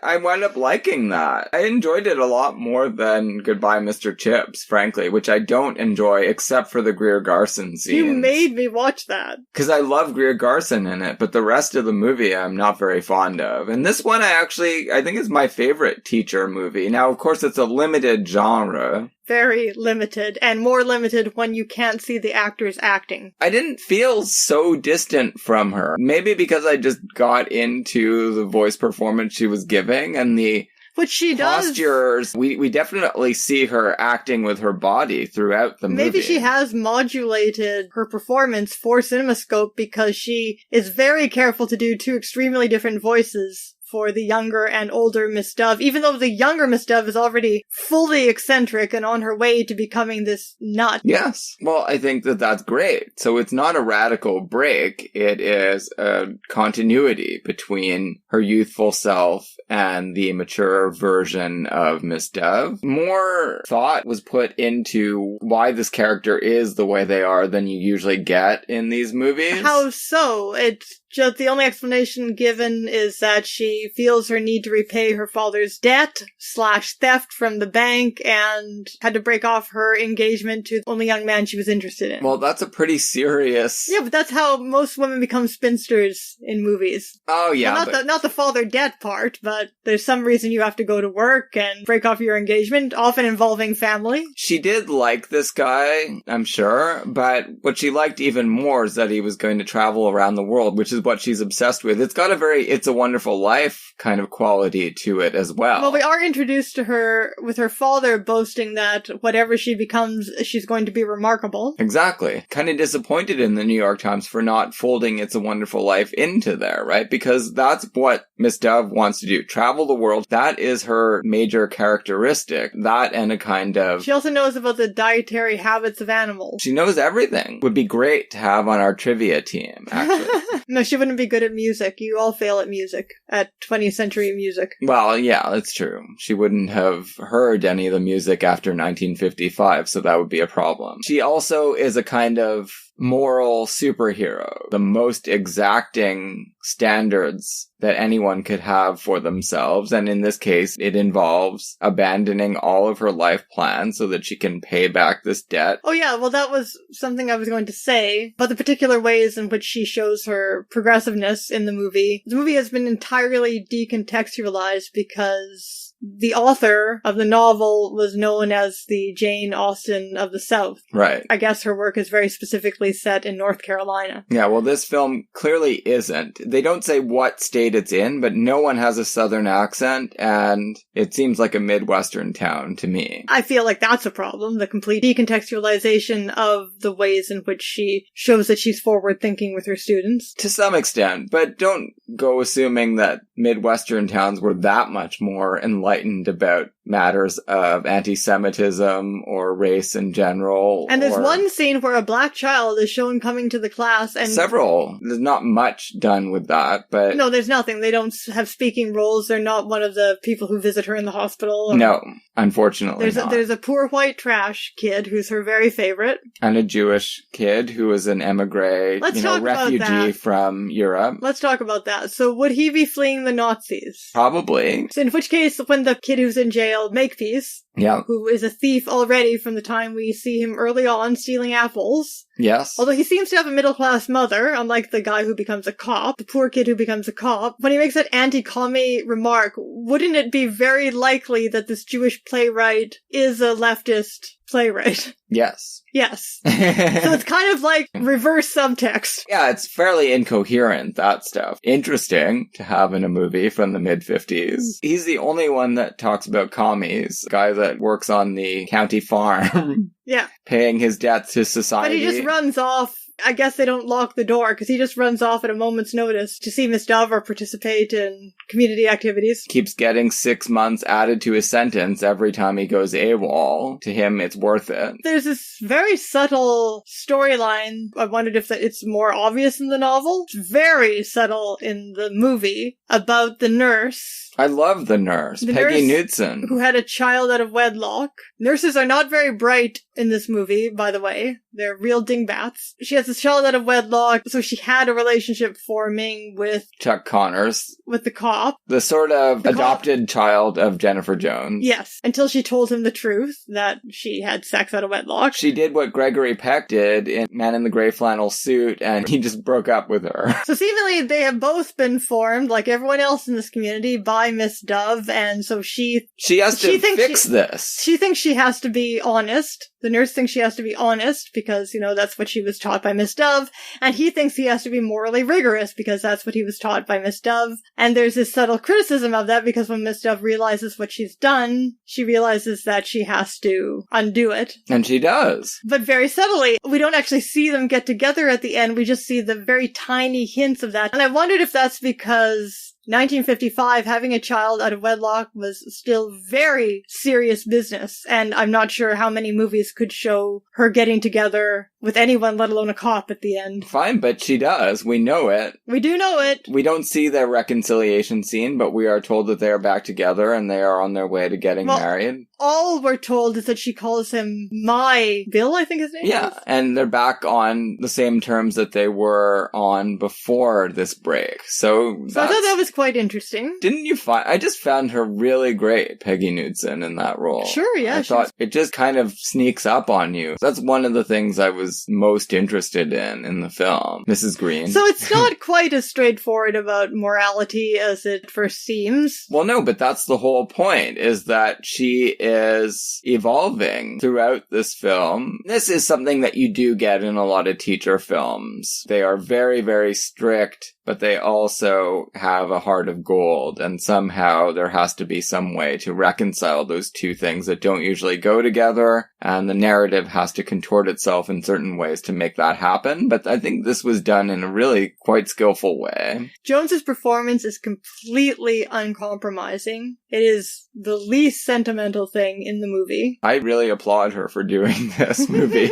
S4: I wound up liking that. I enjoyed it a lot more than Goodbye Mr. Chips, frankly, which I don't enjoy except for the Greer Garson scenes.
S3: You made me watch that.
S4: Because I love Greer Garson in it, but the rest of the movie I'm not very fond of. And this one I think is my favorite teacher movie. Now, of course, it's a limited genre.
S3: Very limited, and more limited when you can't see the actors acting.
S4: I didn't feel so distant from her. Maybe because I just got into the voice performance she was giving and the
S3: Which she
S4: postures. We definitely see her acting with her body throughout the movie.
S3: Maybe she has modulated her performance for CinemaScope because she is very careful to do two extremely different voices for the younger and older Miss Dove, even though the younger Miss Dove is already fully eccentric and on her way to becoming this nut.
S4: Yes. Well, I think that that's great. So it's not a radical break. It is a continuity between her youthful self and the mature version of Miss Dove. More thought was put into why this character is the way they are than you usually get in these movies.
S3: How so? It's just the only explanation given is that she feels her need to repay her father's debt / theft from the bank and had to break off her engagement to the only young man she was interested in.
S4: Well, that's a pretty serious...
S3: Yeah, but that's how most women become spinsters in movies.
S4: Oh, yeah.
S3: Well, not the father debt part, but there's some reason you have to go to work and break off your engagement, often involving family.
S4: She did like this guy, I'm sure, but what she liked even more is that he was going to travel around the world, which is what she's obsessed with. It's got a very It's a Wonderful Life kind of quality to it as well.
S3: Well, we are introduced to her with her father boasting that whatever she becomes, she's going to be remarkable.
S4: Exactly. Kind of disappointed in the New York Times for not folding It's a Wonderful Life into there, right? Because that's what Miss Dove wants to do. Travel the world. That is her major characteristic. That and a kind of...
S3: She also knows about the dietary habits of animals.
S4: She knows everything. Would be great to have on our trivia team, actually.
S3: No, she wouldn't be good at music. You all fail at music, at 20th century music.
S4: Well, yeah, that's true. She wouldn't have heard any of the music after 1955, so that would be a problem. She also is a kind of moral superhero, the most exacting standards that anyone could have for themselves. And in this case, it involves abandoning all of her life plans so that she can pay back this debt.
S3: Oh yeah, well that was something I was going to say, but the particular ways in which she shows her progressiveness in the movie. The movie has been entirely decontextualized because the author of the novel was known as the Jane Austen of the South.
S4: Right.
S3: I guess her work is very specifically set in North Carolina.
S4: Yeah, well, this film clearly isn't. They don't say what state it's in, but no one has a southern accent, and it seems like a Midwestern town to me.
S3: I feel like that's a problem, the complete decontextualization of the ways in which she shows that she's forward-thinking with her students.
S4: To some extent, but don't go assuming that Midwestern towns were that much more enlightened about matters of anti-Semitism or race in general.
S3: And there's one scene where a black child is shown coming to the class and...
S4: Several. There's not much done with that, but...
S3: No, there's nothing. They don't have speaking roles. They're not one of the people who visit her in the hospital.
S4: No, unfortunately not.
S3: There's a poor white trash kid who's her very favorite.
S4: And a Jewish kid who is an emigre, refugee from Europe.
S3: Let's talk about that. So would he be fleeing the Nazis?
S4: Probably.
S3: So in which case, when the kid who's in jail, Makepeace,
S4: yeah,
S3: who is a thief already from the time we see him early on stealing apples.
S4: Yes.
S3: Although he seems to have a middle-class mother, unlike the guy who becomes a cop, the poor kid who becomes a cop. When he makes that anti-commie remark, wouldn't it be very likely that this Jewish playwright is a leftist playwright?
S4: Yes.
S3: Yes. So it's kind of like reverse subtext.
S4: Yeah, it's fairly incoherent, that stuff. Interesting to have in a movie from the mid-50s. He's the only one that talks about commies, a guy that works on the county farm.
S3: Yeah.
S4: Paying his debts to society.
S3: But he just runs off. I guess they don't lock the door because he just runs off at a moment's notice to see Miss Dove or participate in community activities.
S4: Keeps getting 6 months added to his sentence every time he goes AWOL. To him, it's worth it.
S3: There's this very subtle storyline. I wondered if it's more obvious in the novel. It's very subtle in the movie about the nurse.
S4: I love the nurse, Peggy Knudsen.
S3: Who had a child out of wedlock. Nurses are not very bright in this movie, by the way. They're real dingbats. She has a child out of wedlock, so she had a relationship forming with...
S4: Chuck Connors.
S3: With the cop.
S4: The sort of adopted child of Jennifer Jones.
S3: Yes, until she told him the truth, that she had sex out of wedlock.
S4: She did what Gregory Peck did in Man in the Gray Flannel Suit, and he just broke up with her.
S3: So seemingly they have both been formed, like everyone else in this community, by Miss Dove, and so she
S4: has to fix this.
S3: She thinks she has to be honest. The nurse thinks she has to be honest because, that's what she was taught by Miss Dove, and he thinks he has to be morally rigorous because that's what he was taught by Miss Dove. And there's this subtle criticism of that because when Miss Dove realizes what she's done, she realizes that she has to undo it.
S4: And she does.
S3: But very subtly. We don't actually see them get together at the end. We just see the very tiny hints of that. And I wondered if that's because 1955, having a child out of wedlock was still very serious business, and I'm not sure how many movies could show her getting together with anyone, let alone a cop at the end.
S4: Fine, but she does. We know it.
S3: We do know it.
S4: We don't see their reconciliation scene, but we are told that they are back together and they are on their way to getting married.
S3: All we're told is that she calls him my Bill, I think his name is.
S4: And they're back on the same terms that they were on before this break. So I
S3: thought that was quite interesting.
S4: Didn't you find... I just found her really great, Peggy Knudsen, in that role.
S3: Sure, yeah.
S4: I thought it just kind of sneaks up on you. That's one of the things I was most interested in the film. Mrs. Green.
S3: So it's not quite as straightforward about morality as it first seems.
S4: Well, no, but that's the whole point, is that she is evolving throughout this film. This is something that you do get in a lot of teacher films. They are very, very strict, but they also have a heart of gold, and somehow there has to be some way to reconcile those two things that don't usually go together, and the narrative has to contort itself in certain ways to make that happen. But I think this was done in a really quite skillful way.
S3: Jones's performance is completely uncompromising. It is the least sentimental thing in the movie.
S4: I really applaud her for doing this movie.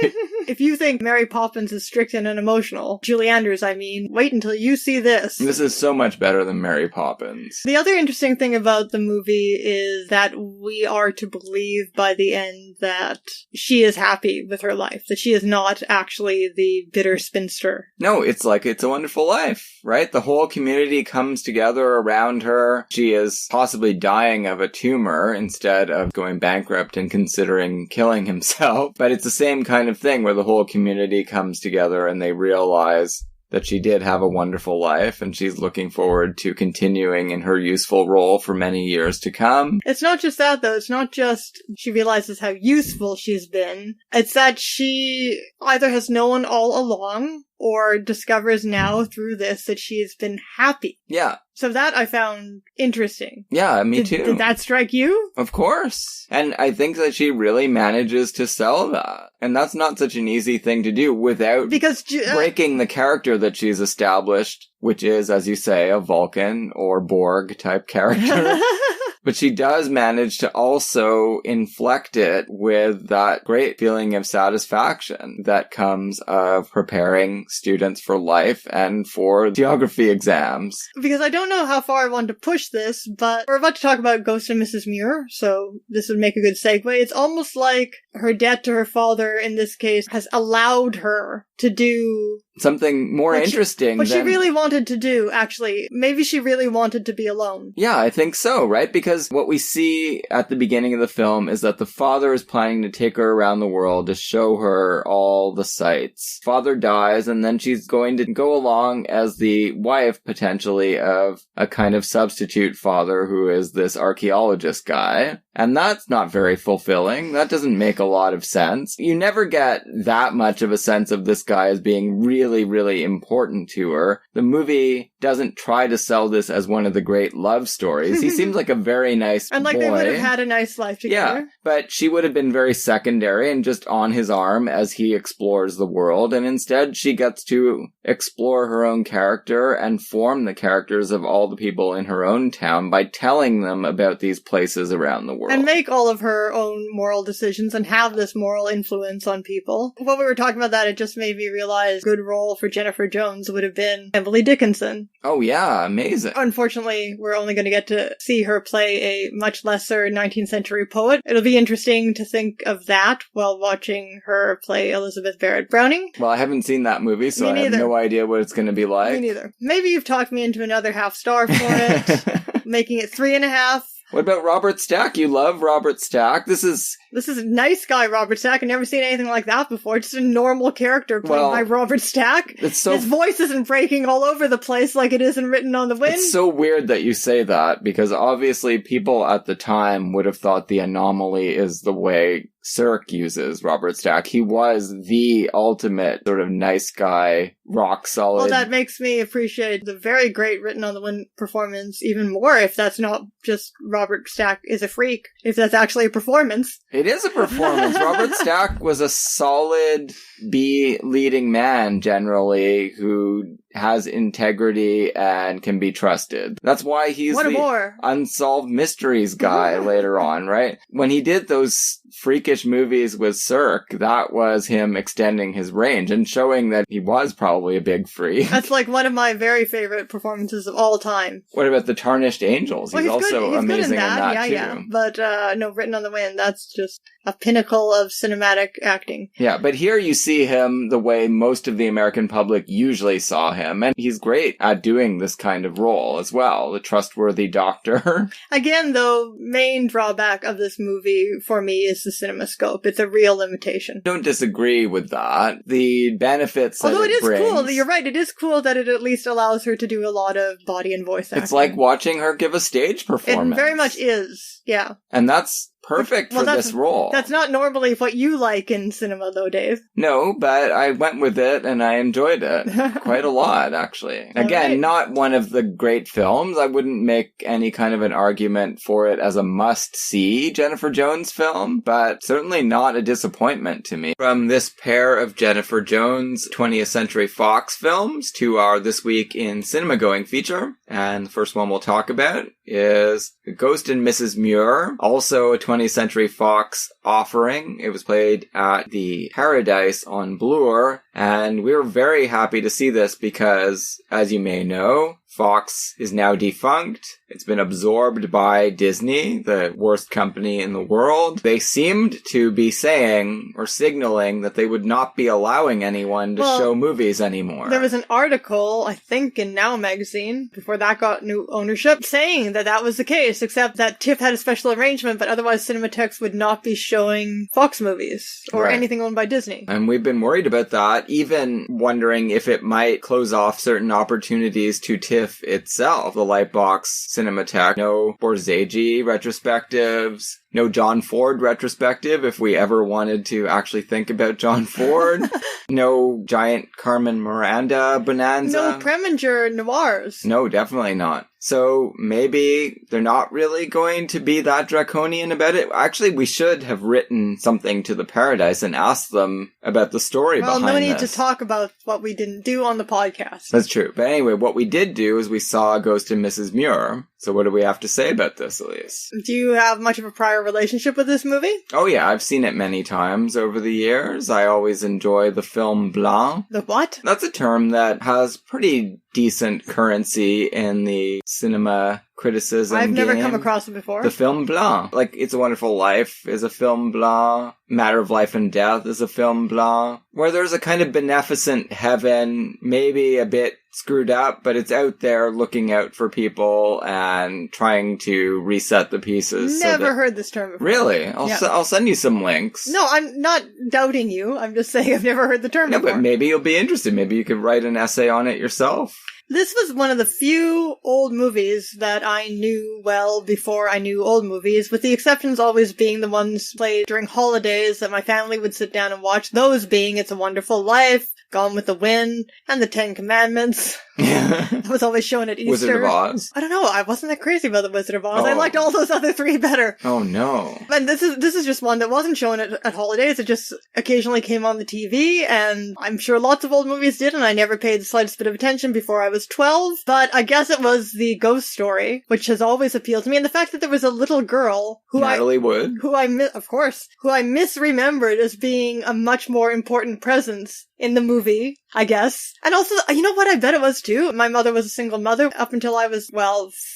S3: If you think Mary Poppins is strict and unemotional, Julie Andrews, I mean, wait until you see this.
S4: This is so much better than Mary Poppins.
S3: The other interesting thing about the movie is that we are to believe by the end that she is happy with her life, that she is not actually the bitter spinster.
S4: No, it's like It's a Wonderful Life, right? The whole community comes together around her. She is possibly dying of a tumor instead of going bankrupt and considering killing himself. But it's the same kind of thing where the whole community comes together and they realize that she did have a wonderful life, and she's looking forward to continuing in her useful role for many years to come.
S3: It's not just that, though. It's not just she realizes how useful she's been. It's that she either has known all along, or discovers now through this that she's been happy.
S4: Yeah.
S3: So that I found interesting.
S4: Yeah, me too.
S3: Did that strike you?
S4: Of course. And I think that she really manages to sell that. And that's not such an easy thing to do without breaking the character that she's established, which is, as you say, a Vulcan or Borg type character. But she does manage to also inflect it with that great feeling of satisfaction that comes of preparing students for life and for geography exams.
S3: Because I don't know how far I want to push this, but we're about to talk about Ghost and Mrs. Muir, so this would make a good segue. It's almost like her debt to her father, in this case, has allowed her to do
S4: something more interesting.
S3: What she really wanted to do, actually. Maybe she really wanted to be alone.
S4: Yeah, I think so, right? Because what we see at the beginning of the film is that the father is planning to take her around the world to show her all the sights. Father dies, and then she's going to go along as the wife, potentially, of a kind of substitute father who is this archaeologist guy. And that's not very fulfilling. That doesn't make a lot of sense. You never get that much of a sense of this guy as being really, really important to her. The movie doesn't try to sell this as one of the great love stories. He seems like a very nice
S3: and like
S4: boy.
S3: They would have had a nice life together.
S4: Yeah, but she would have been very secondary and just on his arm as he explores the world. And instead, she gets to explore her own character and form the characters of all the people in her own town by telling them about these places around the world.
S3: And make all of her own moral decisions and have this moral influence on people. When we were talking about that, it just made me realize a good role for Jennifer Jones would have been Emily Dickinson.
S4: Oh yeah, amazing.
S3: Unfortunately, we're only going to get to see her play a much lesser 19th century poet. It'll be interesting to think of that while watching her play Elizabeth Barrett Browning.
S4: Well, I haven't seen that movie, so I have no idea what it's going to be like.
S3: Me neither. Maybe you've talked me into another half star for it, making it 3.5.
S4: What about Robert Stack? You love Robert Stack. This is
S3: a nice guy, Robert Stack. I've never seen anything like that before. Just a normal character played by Robert Stack. His voice isn't breaking all over the place like it is in Written on the Wind.
S4: It's so weird that you say that, because obviously people at the time would have thought the anomaly is the way Cirque uses Robert Stack. He was the ultimate sort of nice guy, rock solid.
S3: Well, that makes me appreciate the very great Written on the Wind performance even more, if that's not just Robert Stack is a freak, if that's actually a performance.
S4: It is a performance. Robert Stack was a solid B leading man, generally, who has integrity and can be trusted. That's why he's the unsolved mysteries guy later on, right? When he did those freakish movies with Cirque, that was him extending his range and showing that he was probably a big freak.
S3: That's like one of my very favorite performances of all time.
S4: What about The Tarnished Angels?
S3: Well,
S4: he's also
S3: good.
S4: amazing in that too.
S3: Yeah. But no, Written on the Wind, that's just a pinnacle of cinematic acting.
S4: Yeah, but here you see him the way most of the American public usually saw him, and he's great at doing this kind of role as well, the trustworthy doctor.
S3: Again, though, main drawback of this movie for me is the cinemascope. It's a real limitation.
S4: Don't disagree with that. The benefits that it brings...
S3: Although it is cool, you're right, it is cool that it at least allows her to do a lot of body and voice acting.
S4: It's like watching her give a stage performance.
S3: It very much is, yeah.
S4: And that's perfect for this role.
S3: That's not normally what you like in cinema, though, Dave.
S4: No, but I went with it and I enjoyed it quite a lot, actually. Again, not one of the great films. I wouldn't make any kind of an argument for it as a must-see Jennifer Jones film, but certainly not a disappointment to me. From this pair of Jennifer Jones 20th Century Fox films to our This Week in Cinemagoing feature, and the first one we'll talk about is Ghost and Mrs. Muir, also a 20th Century Fox offering. It was played at the Paradise on Bloor, and we were very happy to see this because, as you may know, Fox is now defunct. It's been absorbed by Disney, the worst company in the world. They seemed to be saying or signaling that they would not be allowing anyone to show movies anymore.
S3: There was an article, I think, in Now magazine, before that got new ownership, saying that that was the case, except that TIFF had a special arrangement, but otherwise Cinematheque would not be showing Fox movies or anything owned by Disney.
S4: And we've been worried about that, even wondering if it might close off certain opportunities to TIFF itself, the Lightbox Cinematheque. No Borzage retrospectives, no John Ford retrospective if we ever wanted to actually think about John Ford. No giant Carmen Miranda bonanza.
S3: No Preminger noirs.
S4: No, definitely not. So maybe they're not really going to be that draconian about it. Actually, we should have written something to the Paradise and asked them about the story behind this.
S3: Well, no need to talk about what we didn't do on the podcast.
S4: That's true. But anyway, what we did do is we saw Ghost and Mrs. Muir. So what do we have to say about this, Elise?
S3: Do you have much of a prior relationship with this movie?
S4: Oh yeah, I've seen it many times over the years. I always enjoy the film blanc.
S3: The what?
S4: That's a term that has pretty decent currency in the cinema criticism
S3: I've never
S4: game.
S3: come across it before.
S4: The film blanc. Like, It's a Wonderful Life is a film blanc. Matter of Life and Death is a film blanc. Where there's a kind of beneficent heaven, maybe a bit screwed up, but it's out there looking out for people and trying to reset the pieces.
S3: Never heard this term before.
S4: Really? I'll send you some links.
S3: No, I'm not doubting you. I'm just saying I've never heard the term before.
S4: But maybe you'll be interested. Maybe you could write an essay on it yourself.
S3: This was one of the few old movies that I knew well before I knew old movies, with the exceptions always being the ones played during holidays that my family would sit down and watch, those being It's a Wonderful Life, Gone with the Wind, and the Ten Commandments. That was always shown at Easter.
S4: Wizard of Oz?
S3: I don't know, I wasn't that crazy about the Wizard of Oz. I liked all those other three better.
S4: Oh no.
S3: And this is just one that wasn't shown at holidays, it just occasionally came on the TV, and I'm sure lots of old movies did, and I never paid the slightest bit of attention before I was 12, but I guess it was the ghost story, which has always appealed to me, and the fact that there was a little girl who
S4: Natalie Wood.
S3: who I misremembered as being a much more important presence in the movie, I guess. And also, you know what I bet it was too? My mother was a single mother up until I was,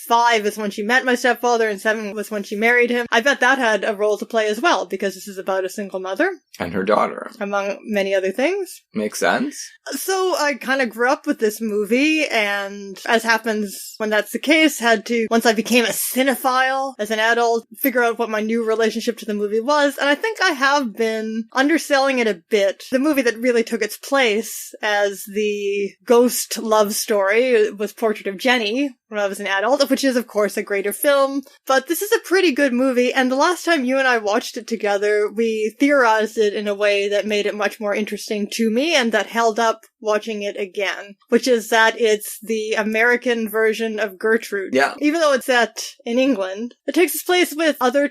S3: 5 is when she met my stepfather and 7 was when she married him. I bet that had a role to play as well, because this is about a single mother.
S4: And her daughter.
S3: Among many other things.
S4: Makes sense.
S3: So I kind of grew up with this movie, and as happens when that's the case, had to, once I became a cinephile as an adult, figure out what my new relationship to the movie was, and I think I have been underselling it a bit. The movie that really took its place as the ghost love story was Portrait of Jenny, when I was an adult, which is, of course, a greater film. But this is a pretty good movie, and the last time you and I watched it together, we theorized it in a way that made it much more interesting to me, and that held up watching it again, which is that it's the American version of Gertrude.
S4: Yeah.
S3: Even though it's set in England, it takes its place with other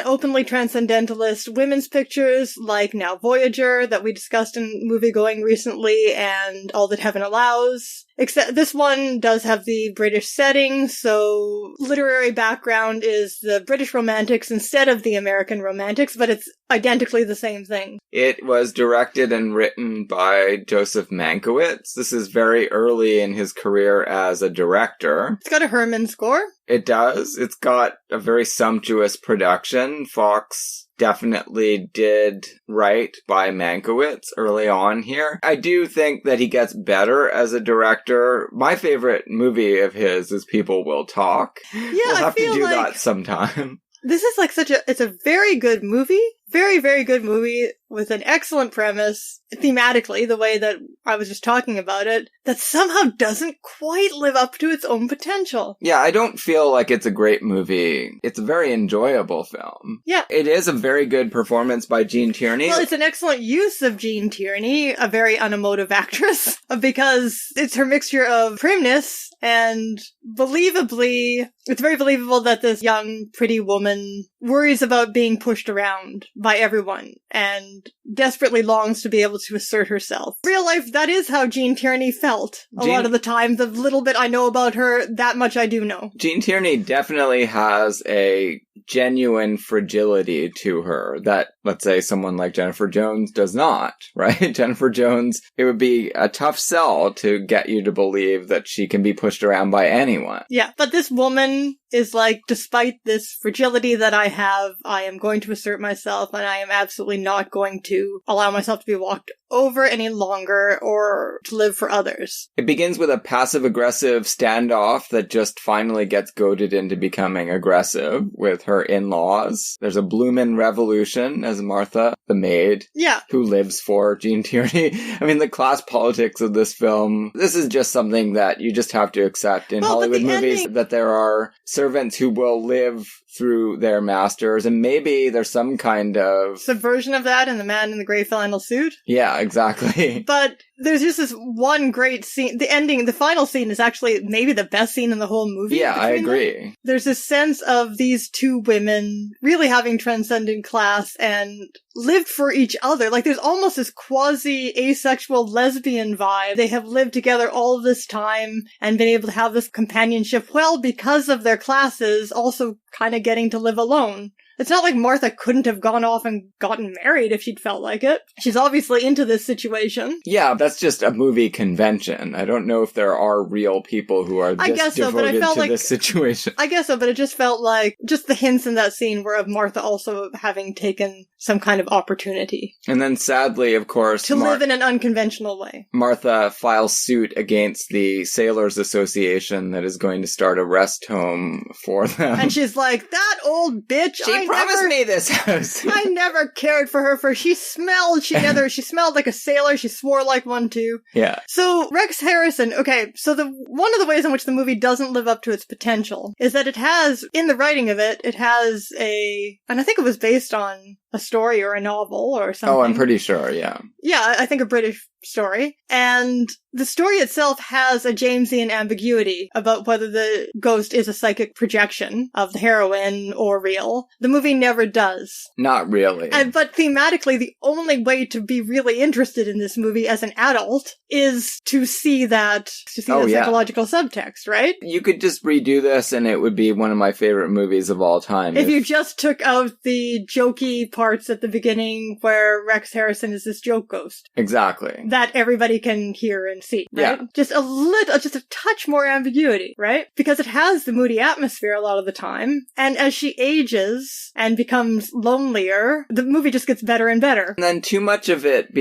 S3: openly transcendentalist women's pictures, like Now Voyager, that we discussed in Moviegoing recently, and All That Heaven Allows. Except this one does have the British setting, so literary background is the British Romantics instead of the American Romantics, but it's identically the same thing.
S4: It was directed and written by Joseph Mankiewicz. This is very early in his career as a director.
S3: It's got a Herman score.
S4: It does. It's got a very sumptuous production. Fox definitely did right by Mankiewicz early on here. I do think that he gets better as a director. My favorite movie of his is People Will Talk.
S3: Yeah,
S4: we'll have
S3: I feel
S4: to do
S3: like
S4: that sometime.
S3: this is like it's a very good movie. Very, very good movie with an excellent premise, thematically, the way that I was just talking about it, that somehow doesn't quite live up to its own potential.
S4: Yeah, I don't feel like it's a great movie. It's a very enjoyable film.
S3: Yeah.
S4: It is a very good performance by Jean Tierney.
S3: Well, it's an excellent use of Jean Tierney, a very unemotive actress, because it's her mixture of primness and believably, it's very believable that this young, pretty woman worries about being pushed around by everyone and desperately longs to be able to assert herself. Real life, that is how Jean Tierney felt a lot of the time. The little bit I know about her, that much I do know.
S4: Jean Tierney definitely has a genuine fragility to her that, let's say, someone like Jennifer Jones does not, right? Jennifer Jones, it would be a tough sell to get you to believe that she can be pushed around by anyone.
S3: Yeah, but this woman is like, despite this fragility that I have, I am going to assert myself, and I am absolutely not going to allow myself to be walked over any longer or to live for others.
S4: It begins with a passive-aggressive standoff that just finally gets goaded into becoming aggressive with her in-laws. There's a bloomin' revolution as Martha, the maid, who lives for Jean Tierney. I mean, the class politics of this film, this is just something that you just have to accept in Hollywood movies, that there are servants who will live through their masters, and maybe there's some kind of
S3: subversion of that in The Man in the Grey Flannel Suit.
S4: Yeah, exactly.
S3: But there's just this one great scene. The ending, the final scene is actually maybe the best scene in the whole movie.
S4: Yeah, I agree.
S3: Them. There's this sense of these two women really having transcendent class and lived for each other. Like, there's almost this quasi-asexual lesbian vibe. They have lived together all this time and been able to have this companionship, well, because of their classes, also kind of getting to live alone. It's not like Martha couldn't have gone off and gotten married if she'd felt like it. She's obviously into this situation.
S4: Yeah, that's just a movie convention. I don't know if there are real people who are this devoted to this situation.
S3: I guess so, but it just felt like just the hints in that scene were of Martha also having taken some kind of opportunity.
S4: And then sadly, of course,
S3: to live in an unconventional way.
S4: Martha files suit against the Sailors Association that is going to start a rest home for them.
S3: And she's like, that old bitch,
S4: she promised me this house.
S3: I never cared for her, for she smelled like a sailor, she swore like one too.
S4: Yeah.
S3: So Rex Harrison, okay, so one of the ways in which the movie doesn't live up to its potential is that it has, in the writing of it, it has and I think it was based on a story or a novel or something.
S4: Oh, I'm pretty sure, yeah.
S3: Yeah, I think a British story. And the story itself has a Jamesian ambiguity about whether the ghost is a psychic projection of the heroine or real. The movie never does.
S4: Not really.
S3: But thematically, the only way to be really interested in this movie as an adult is to see that psychological subtext, right?
S4: You could just redo this and it would be one of my favorite movies of all time.
S3: If you just took out the jokey parts at the beginning where Rex Harrison is this joke ghost.
S4: Exactly.
S3: That everybody can hear and see, right? Yeah. Just a touch more ambiguity, right? Because it has the moody atmosphere a lot of the time. And as she ages and becomes lonelier, the movie just gets better and better.
S4: And then too much of it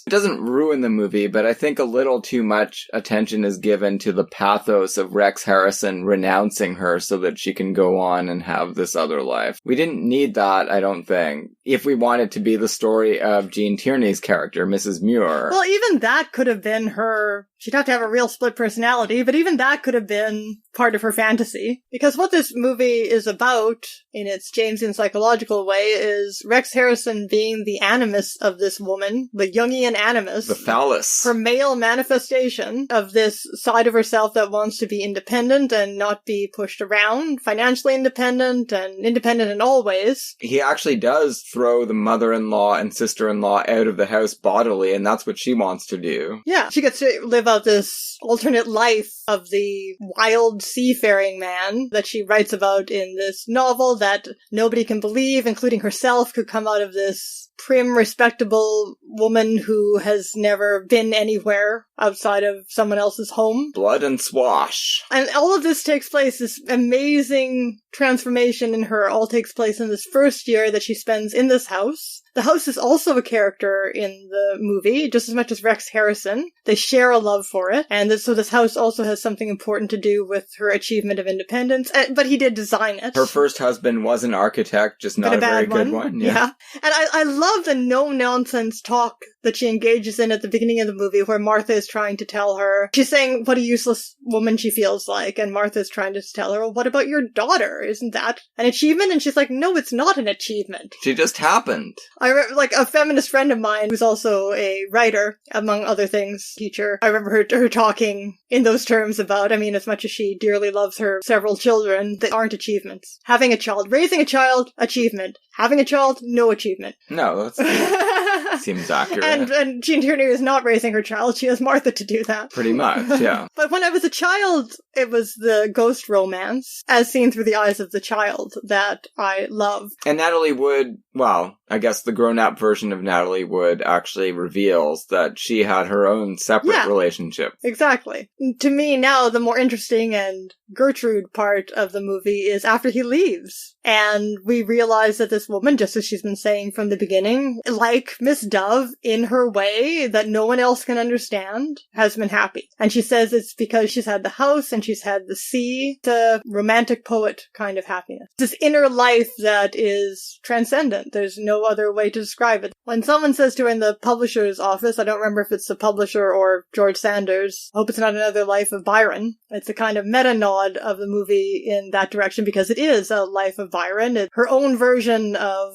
S4: doesn't ruin the movie, but I think a little too much attention is given to the pathos of Rex Harrison renouncing her so that she can go on and have this other life. We didn't need that, I don't think, if we wanted to be the story of Jean Tierney's character, Mrs. Muir.
S3: Well, even that could have been her. She'd have to have a real split personality, but even that could have been part of her fantasy. Because what this movie is about, in its Jamesian psychological way, is Rex Harrison being the animus of this woman, the Jungian animus.
S4: The phallus.
S3: Her male manifestation of this side of herself that wants to be independent and not be pushed around, financially independent and independent in all ways.
S4: He actually does throw the mother-in-law and sister-in-law out of the house bodily, and that's what she wants to do.
S3: Yeah, she gets to live about this alternate life of the wild seafaring man that she writes about in this novel that nobody can believe, including herself, could come out of this prim, respectable woman who has never been anywhere outside of someone else's home.
S4: Blood and swash.
S3: And all of this takes place, this amazing transformation in her all takes place in this first year that she spends in this house. The house is also a character in the movie, just as much as Rex Harrison. They share a love for it, and so this house also has something important to do with her achievement of independence, but he did design it.
S4: Her first husband was an architect, just not a very good one.
S3: Yeah. And I love the no-nonsense talk that she engages in at the beginning of the movie, where Martha is trying to tell her, she's saying what a useless woman she feels like, and Martha's trying to tell her, well, what about your daughter? Isn't that an achievement? And she's like, no, it's not an achievement.
S4: She just happened.
S3: I remember, like, a feminist friend of mine who's also a writer, among other things, teacher. I remember her talking in those terms about, I mean, as much as she dearly loves her several children, they aren't achievements. Having a child, raising a child, achievement. Having a child, no achievement.
S4: No, that seems accurate.
S3: And Jean Tierney is not raising her child. She has Martha to do that.
S4: Pretty much, yeah.
S3: But when I was a child, it was the ghost romance, as seen through the eyes of the child, that I love.
S4: And Natalie Wood, well, I guess the grown-up version of Natalie Wood actually reveals that she had her own separate relationship.
S3: Exactly. To me now, the more interesting and Gertrude part of the movie is after he leaves. And we realize that this woman, just as she's been saying from the beginning, like Miss Dove, in her way that no one else can understand, has been happy. And she says it's because she's had the house and she's had the sea, the romantic poet kind of happiness. This inner life that is transcendent. There's no other way to describe it. When someone says to her in the publisher's office, I don't remember if it's the publisher or George Sanders, hope it's not another life of Byron. It's a kind of meta-nod of the movie in that direction because it is a life of Byron. It's her own version of,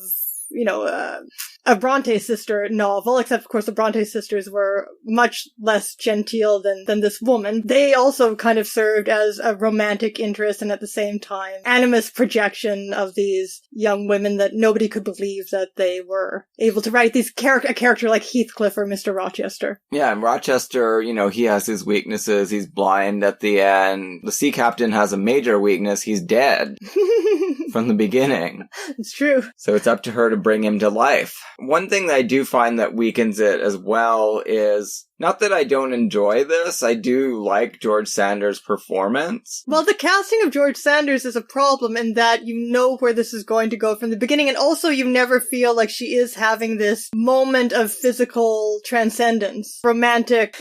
S3: a Bronte sister novel, except of course the Bronte sisters were much less genteel than this woman. They also kind of served as a romantic interest and at the same time animus projection of these young women that nobody could believe that they were able to write a character like Heathcliff or Mr. Rochester.
S4: Yeah, and Rochester, he has his weaknesses. He's blind at the end. The sea captain has a major weakness. He's dead from the beginning.
S3: It's true.
S4: So it's up to her to bring him to life. One thing that I do find that weakens it as well is, not that I don't enjoy this, I do like George Sanders' performance.
S3: Well, the casting of George Sanders is a problem in that you know where this is going to go from the beginning, and also you never feel like she is having this moment of physical transcendence, romantic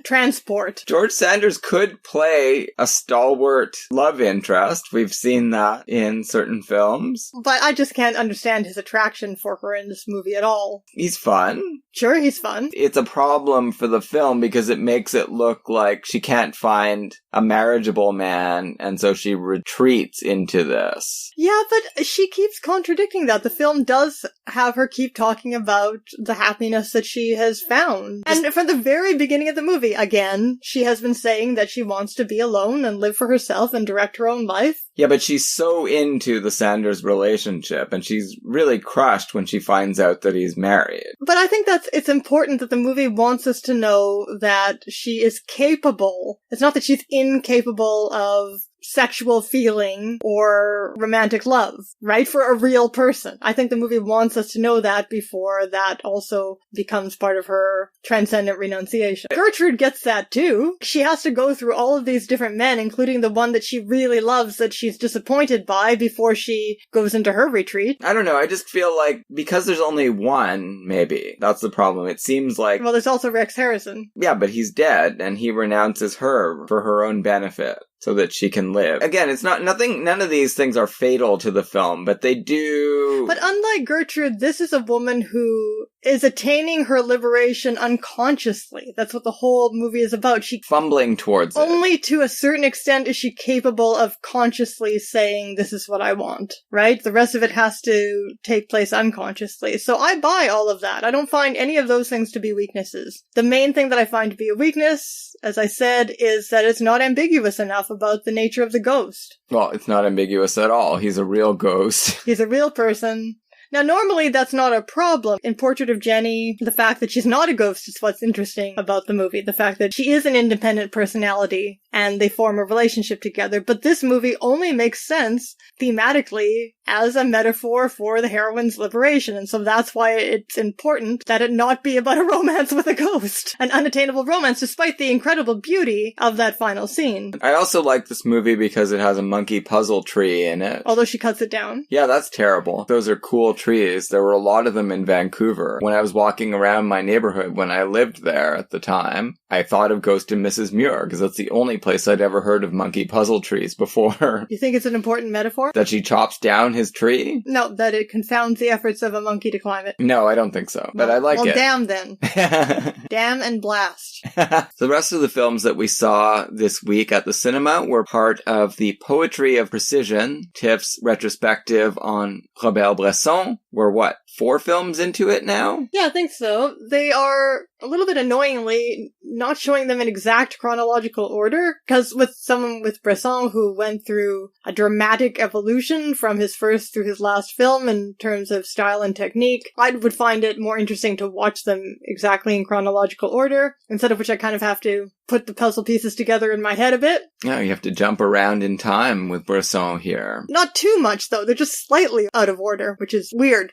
S3: transport.
S4: George Sanders could play a stalwart love interest. We've seen that in certain films.
S3: But I just can't understand his attraction for her in this movie at all.
S4: He's fun.
S3: Sure, he's fun.
S4: It's a problem for the film because it makes it look like she can't find a marriageable man, and so she retreats into this.
S3: Yeah, but she keeps contradicting that. The film does have her keep talking about the happiness that she has found. And from the very beginning of the movie, again, she has been saying that she wants to be alone and live for herself and direct her own life.
S4: Yeah, but she's so into the Sanders relationship, and she's really crushed when she finds out that he's married.
S3: But I think it's important that the movie wants us to know that she is capable. It's not that she's incapable of sexual feeling or romantic love, right? For a real person. I think the movie wants us to know that before that also becomes part of her transcendent renunciation. Gertrude gets that too. She has to go through all of these different men, including the one that she really loves that she's disappointed by before she goes into her retreat.
S4: I don't know, I just feel like because there's only one, maybe, that's the problem. It seems like...
S3: Well, there's also Rex Harrison.
S4: Yeah, but he's dead, and he renounces her for her own benefit, so that she can live. Again, it's none of these things are fatal to the film, but they do...
S3: But unlike Gertrude, this is a woman who is attaining her liberation unconsciously. That's what the whole movie is about. She
S4: fumbling towards it.
S3: Only to a certain extent is she capable of consciously saying, this is what I want, right? The rest of it has to take place unconsciously. So I buy all of that. I don't find any of those things to be weaknesses. The main thing that I find to be a weakness, as I said, is that it's not ambiguous enough about the nature of the ghost.
S4: Well, it's not ambiguous at all. He's a real ghost.
S3: He's a real person. Now, normally that's not a problem. In Portrait of Jenny, the fact that she's not a ghost is what's interesting about the movie. The fact that she is an independent personality and they form a relationship together. But this movie only makes sense thematically as a metaphor for the heroine's liberation. And so that's why it's important that it not be about a romance with a ghost. An unattainable romance, despite the incredible beauty of that final scene.
S4: I also like this movie because it has a monkey puzzle tree in it.
S3: Although she cuts it down.
S4: Yeah, that's terrible. Those are cool trees. There were a lot of them in Vancouver. When I was walking around my neighborhood when I lived there at the time, I thought of Ghost and Mrs. Muir, because that's the only place I'd ever heard of monkey puzzle trees before.
S3: You think it's an important metaphor?
S4: That she chops down his tree?
S3: No, that it confounds the efforts of a monkey to climb it.
S4: No, I don't think so. But I like it.
S3: Well, damn then. Damn and blast.
S4: So the rest of the films that we saw this week at the cinema were part of the Poetry of Precision, TIFF's retrospective on Robert Bresson. We're 4 films into it now?
S3: Yeah, I think so. They are a little bit annoyingly not showing them in exact chronological order, because with someone with Bresson who went through a dramatic evolution from his first through his last film in terms of style and technique, I would find it more interesting to watch them exactly in chronological order, instead of which I kind of have to put the puzzle pieces together in my head a bit.
S4: Yeah, you have to jump around in time with Bresson here.
S3: Not too much, though. They're just slightly out of order, which is weird.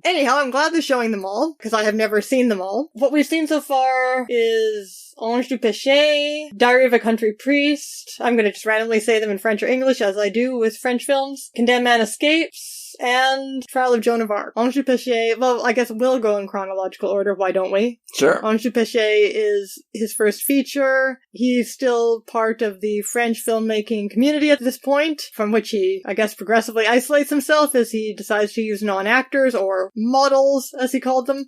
S3: Anyhow, I'm glad they're showing them all, because I have never seen them all. What we've seen so far is Ange du Péché, Diary of a Country Priest. I'm going to just randomly say them in French or English, as I do with French films. Condemned Man Escapes, and Trial of Joan of Arc. Ange du Péché, well, I guess we'll go in chronological order, why don't we?
S4: Sure.
S3: Ange du Péché is his first feature. He's still part of the French filmmaking community at this point, from which he, I guess, progressively isolates himself as he decides to use non-actors, or models, as he called them.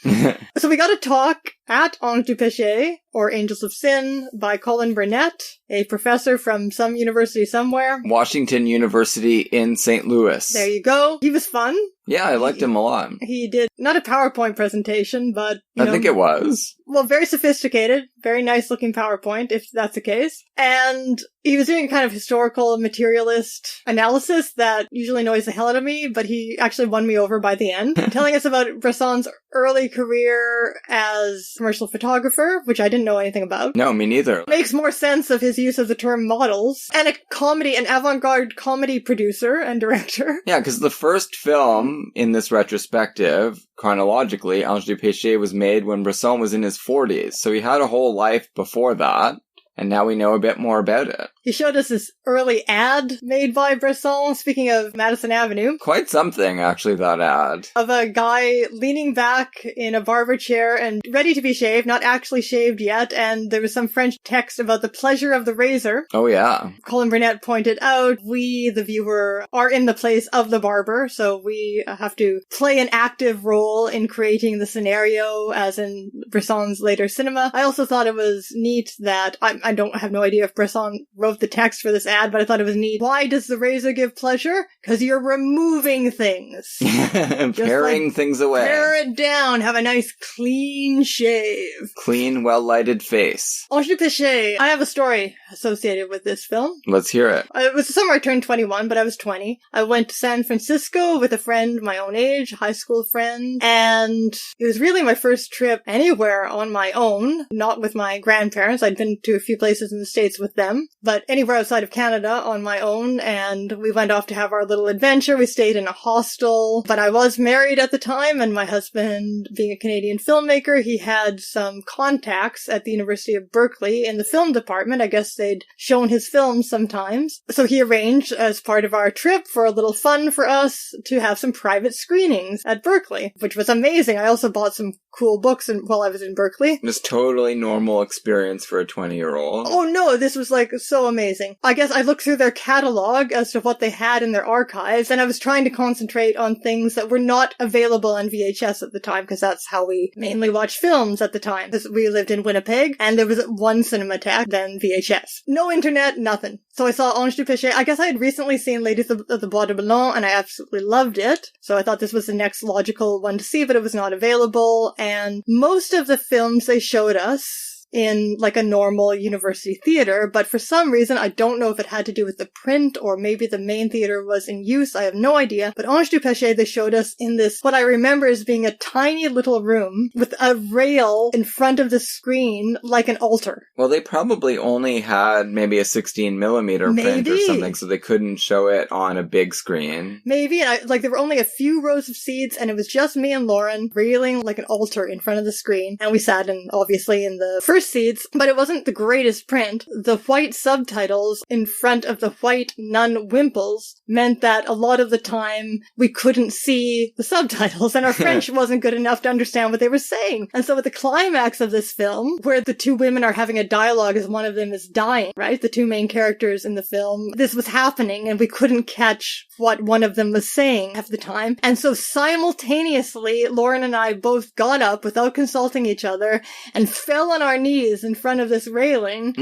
S3: So we got a talk at Ange du Péché, or Angels of Sin, by Colin Burnett, a professor from some university somewhere.
S4: Washington University in St. Louis.
S3: There you go. He was fun.
S4: Yeah, I liked him a lot.
S3: He did not a PowerPoint presentation, but
S4: I think it was.
S3: Well, very sophisticated, very nice looking PowerPoint, if that's the case. And he was doing kind of historical materialist analysis that usually annoys the hell out of me, but he actually won me over by the end, telling us about Bresson's early career as commercial photographer, which I didn't know anything about.
S4: No, me neither.
S3: Makes more sense of his use of the term models, and an avant-garde comedy producer and director.
S4: Yeah, because the first film in this retrospective, chronologically, Ange du Péché was made when Bresson was in his 40s, so he had a whole life before that. And now we know a bit more about it.
S3: He showed us this early ad made by Bresson, speaking of Madison Avenue.
S4: Quite something, actually, that ad.
S3: Of a guy leaning back in a barber chair and ready to be shaved, not actually shaved yet, and there was some French text about the pleasure of the razor.
S4: Oh, yeah.
S3: Colin Burnett pointed out, we, the viewer, are in the place of the barber, so we have to play an active role in creating the scenario, as in Bresson's later cinema. I also thought it was neat that I don't have no idea if Bresson wrote the text for this ad, but I thought it was neat. Why does the razor give pleasure? Because you're removing things.
S4: Paring things away.
S3: Pare it down. Have a nice clean shave.
S4: Clean, well-lighted face.
S3: Ange du Péché. I have a story associated with this film.
S4: Let's hear it.
S3: It was the summer I turned 21, but I was 20. I went to San Francisco with a friend my own age, a high school friend, and it was really my first trip anywhere on my own, not with my grandparents. I'd been to a few places in the States with them, but anywhere outside of Canada on my own, and we went off to have our little adventure. We stayed in a hostel, but I was married at the time, and my husband, being a Canadian filmmaker, he had some contacts at the University of Berkeley in the film department. I guess they'd shown his films sometimes. So he arranged, as part of our trip, for a little fun for us to have some private screenings at Berkeley, which was amazing. I also bought some cool books while I was in Berkeley.
S4: It was totally normal experience for a 20-year-old.
S3: Oh no, this was like so amazing. I guess I looked through their catalog as to what they had in their archives, and I was trying to concentrate on things that were not available on VHS at the time, because that's how we mainly watched films at the time. Because we lived in Winnipeg, and there was one Cinematheque, then VHS. No internet, nothing. So I saw Ange du Péché. I guess I had recently seen Ladies of the Bois de Boulogne, and I absolutely loved it. So I thought this was the next logical one to see, but it was not available. And most of the films they showed us in like a normal university theater, but for some reason, I don't know if it had to do with the print or maybe the main theater was in use. I have no idea. But Ange du Péché, they showed us in this, what I remember as being a tiny little room with a rail in front of the screen like an altar.
S4: Well, they probably only had maybe a 16 millimeter print or something, so they couldn't show it on a big screen.
S3: Maybe, and there were only a few rows of seats, and it was just me and Lauren railing like an altar in front of the screen, and we sat obviously in the first seats, but it wasn't the greatest print. The white subtitles in front of the white nun wimples meant that a lot of the time we couldn't see the subtitles, and our French wasn't good enough to understand what they were saying. And so at the climax of this film, where the two women are having a dialogue as one of them is dying, right? The two main characters in the film, this was happening, and we couldn't catch what one of them was saying half the time. And so simultaneously, Lauren and I both got up without consulting each other and fell on our knees in front of this railing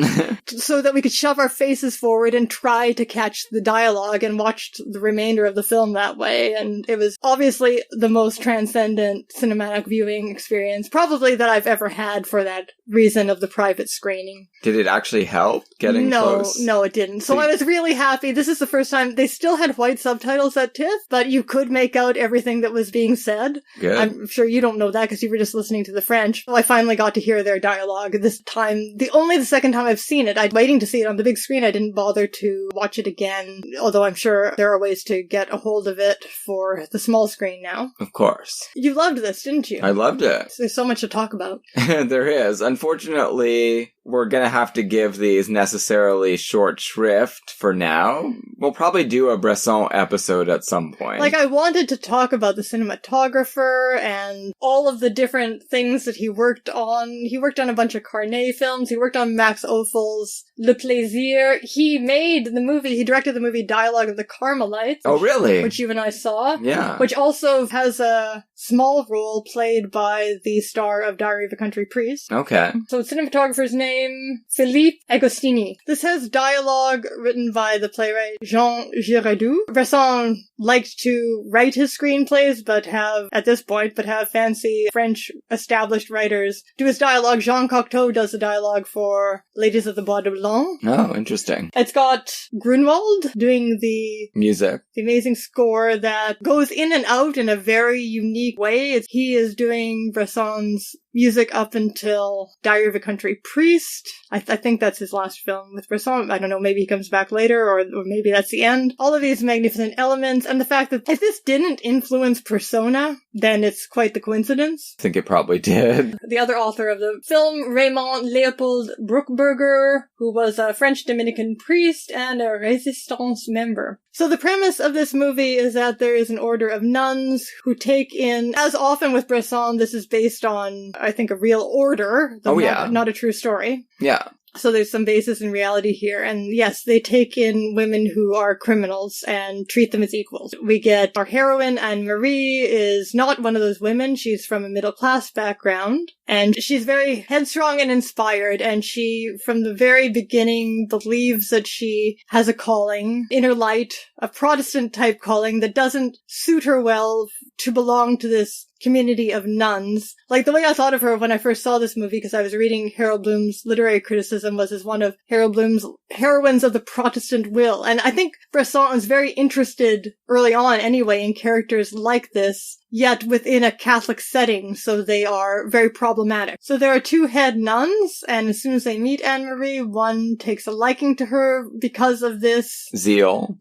S3: so that we could shove our faces forward and try to catch the dialogue, and watched the remainder of the film that way. And it was obviously the most transcendent cinematic viewing experience probably that I've ever had for that reason of the private screening.
S4: Did it actually help getting close?
S3: No, it didn't. So I was really happy. This is the first time they still had white subtitles at TIFF, but you could make out everything that was being said.
S4: Good.
S3: I'm sure you don't know that because you were just listening to the French. So I finally got to hear their dialogue this time. The second time I've seen it. I'm waiting to see it on the big screen. I didn't bother to watch it again, although I'm sure there are ways to get a hold of it for the small screen now.
S4: Of course.
S3: You loved this, didn't you?
S4: I loved it.
S3: There's so much to talk about.
S4: There is. Unfortunately, we're going to have to give these necessarily short shrift for now. We'll probably do a Bresson episode at some point.
S3: I wanted to talk about the cinematographer and all of the different things that he worked on. He worked on a bunch of Carnet films. He worked on Max Ophuls' Le Plaisir. He directed the movie Dialogue of the Carmelites.
S4: Oh, really?
S3: Which you and I saw.
S4: Yeah.
S3: Which also has a small role played by the star of Diary of a Country Priest.
S4: Okay.
S3: So cinematographer's name, Philippe Agostini. This has dialogue written by the playwright Jean Giraudoux. Bresson liked to write his screenplays, but have fancy French established writers do his dialogue. Jean Cocteau does the dialogue for Ladies of the Bois de Boulogne.
S4: Oh, interesting.
S3: It's got Grunwald doing the
S4: music.
S3: The amazing score that goes in and out in a very unique way. He is doing Bresson's music up until Diary of a Country Priest. I think that's his last film with Bresson. I don't know, maybe he comes back later, or maybe that's the end. All of these magnificent elements, and the fact that if this didn't influence Persona, then it's quite the coincidence.
S4: I think it probably did.
S3: The other author of the film, Raymond Leopold Bruckberger, who was a French Dominican priest and a Resistance member. So the premise of this movie is that there is an order of nuns who take in, as often with Bresson, this is based on, I think, a real order, though not a true story.
S4: Yeah.
S3: So there's some basis in reality here. And yes, they take in women who are criminals and treat them as equals. We get our heroine, Anne-Marie, is not one of those women. She's from a middle-class background. And she's very headstrong and inspired. And she, from the very beginning, believes that she has a calling, inner light, a Protestant-type calling that doesn't suit her well to belong to this community of nuns. Like, the way I thought of her when I first saw this movie, because I was reading Harold Bloom's literary criticism, was as one of Harold Bloom's heroines of the Protestant will. And I think Bresson was very interested, early on anyway, in characters like this, yet within a Catholic setting, so they are very problematic. So there are two head nuns, and as soon as they meet Anne-Marie, one takes a liking to her because of this zeal,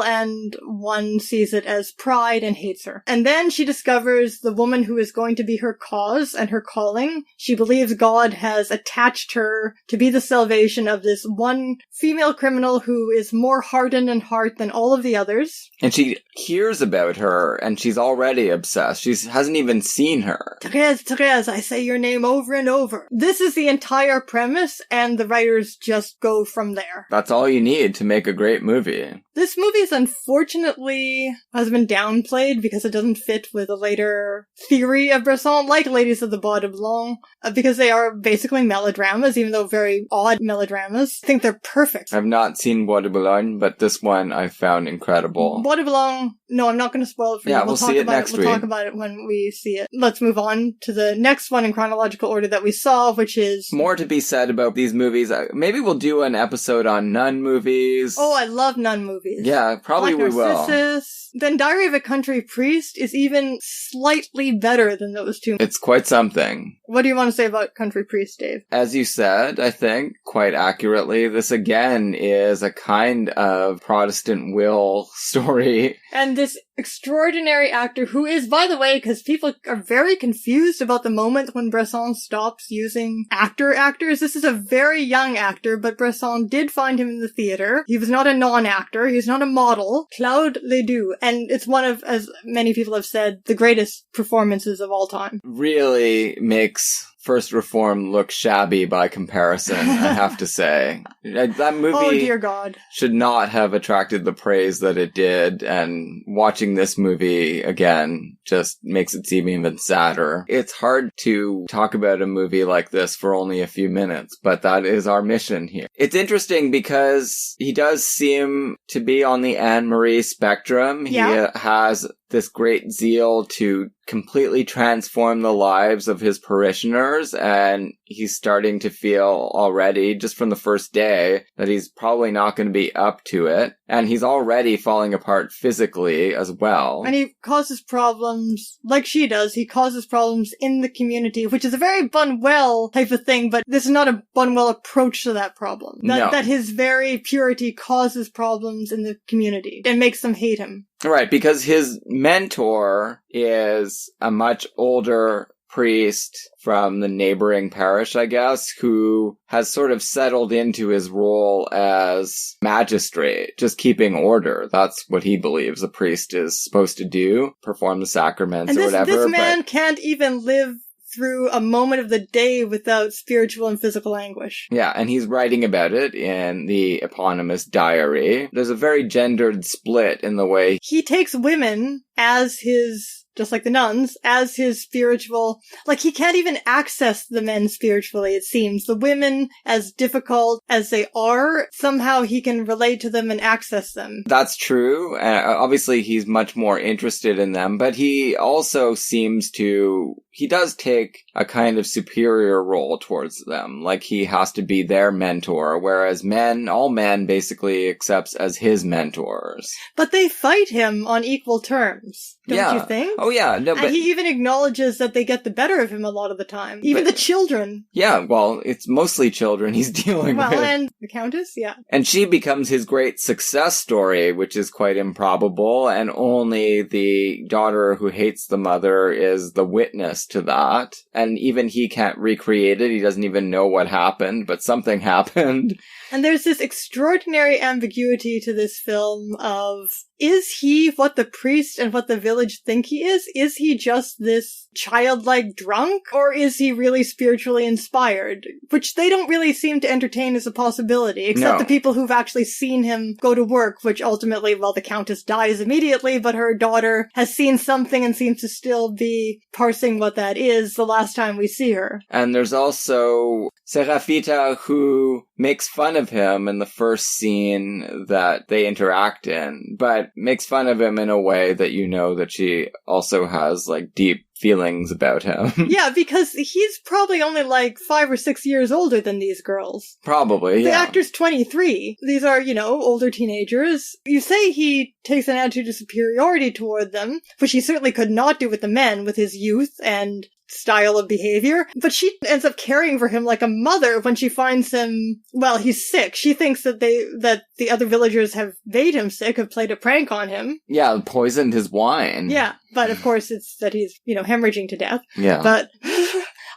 S3: and one sees it as pride and hates her. And then she discovers the woman who is going to be her cause and her calling. She believes God has attached her to be the salvation of this one female criminal who is more hardened in heart than all of the others.
S4: And she hears about her, and she's already obsessed. She hasn't even seen her.
S3: Therese, I say your name over and over. This is the entire premise, and the writers just go from there.
S4: That's all you need to make a great movie.
S3: This movie is unfortunately has been downplayed because it doesn't fit with the later theory of Bresson, like Ladies of the Bois de Boulogne, because they are basically melodramas, even though very odd melodramas. I think they're perfect.
S4: I've not seen Bois de Boulogne, but this one I found incredible.
S3: Bois de Boulogne No, I'm not going to spoil it for you.
S4: Yeah, we'll see it next week.
S3: We'll talk about it when we see it. Let's move on to the next one in chronological order that we saw, which is...
S4: More to be said about these movies. Maybe we'll do an episode on nun movies.
S3: Oh, I love nun movies.
S4: Yeah, probably
S3: Black
S4: we will.
S3: Narcissus. Then Diary of a Country Priest is even slightly better than those two.
S4: It's quite something.
S3: What do you want to say about Country Priest, Dave?
S4: As you said, I think, quite accurately, this again is a kind of Protestant will story.
S3: And this extraordinary actor who is, by the way, because people are very confused about the moment when Bresson stops using actors. This is a very young actor, but Bresson did find him in the theater. He was not a non-actor. He was not a model. Claude Ledoux. And it's one of, as many people have said, the greatest performances of all time.
S4: Really makes First Reform look shabby by comparison, I have to say. That movie
S3: Oh, dear God.
S4: should not have attracted the praise that it did, and watching this movie again just makes it seem even sadder. It's hard to talk about a movie like this for only a few minutes, but that is our mission here. It's interesting because he does seem to be on the Anne-Marie spectrum.
S3: Yeah.
S4: He has this great zeal to completely transform the lives of his parishioners, and he's starting to feel already, just from the first day, that he's probably not going to be up to it, and he's already falling apart physically as well.
S3: And he causes problems, like she does, he causes problems in the community, which is a very Bunwell type of thing, but this is not a Bunwell approach to that problem.
S4: No.
S3: That his very purity causes problems in the community and makes them hate him.
S4: Right, because his mentor is a much older priest from the neighboring parish, I guess, who has sort of settled into his role as magistrate, just keeping order. That's what he believes a priest is supposed to do, perform the sacraments or whatever.
S3: This man can't even live through a moment of the day without spiritual and physical anguish.
S4: Yeah, and he's writing about it in the eponymous diary. There's a very gendered split in the way
S3: he takes women as his, just like the nuns, as his spiritual, like he can't even access the men spiritually, it seems. The women, as difficult as they are, somehow he can relate to them and access them.
S4: That's true. Obviously, he's much more interested in them, but he also seems to, he does take a kind of superior role towards them. Like he has to be their mentor, whereas all men basically accepts as his mentors.
S3: But they fight him on equal terms, don't you think?
S4: Oh yeah. No, but
S3: and he even acknowledges that they get the better of him a lot of the time. Even the children.
S4: Yeah, well, it's mostly children he's dealing with.
S3: Well, and the Countess, yeah.
S4: And she becomes his great success story, which is quite improbable, and only the daughter who hates the mother is the witness to that. And even he can't recreate it. He doesn't even know what happened, but something happened.
S3: And there's this extraordinary ambiguity to this film of, is he what the priest and what the village think he is? Is he just this childlike drunk? Or is he really spiritually inspired? Which they don't really seem to entertain as a possibility, except the people who've actually seen him go to work, which ultimately, well, the Countess dies immediately, but her daughter has seen something and seems to still be parsing what that is the last time we see her.
S4: And there's also Serafita, who makes fun of him in the first scene that they interact in, but makes fun of him in a way that you know that she also has, like, deep feelings about him.
S3: Yeah, because he's probably only like 5 or 6 years older than these girls.
S4: Probably,
S3: The
S4: yeah.
S3: actor's 23. These are, older teenagers. You say he takes an attitude of superiority toward them, which he certainly could not do with the men with his youth and style of behavior, but she ends up caring for him like a mother when she finds him, well, he's sick. She thinks that the other villagers have made him sick, have played a prank on him.
S4: Yeah, poisoned his wine.
S3: Yeah, but of course it's that he's, hemorrhaging to death.
S4: Yeah.
S3: But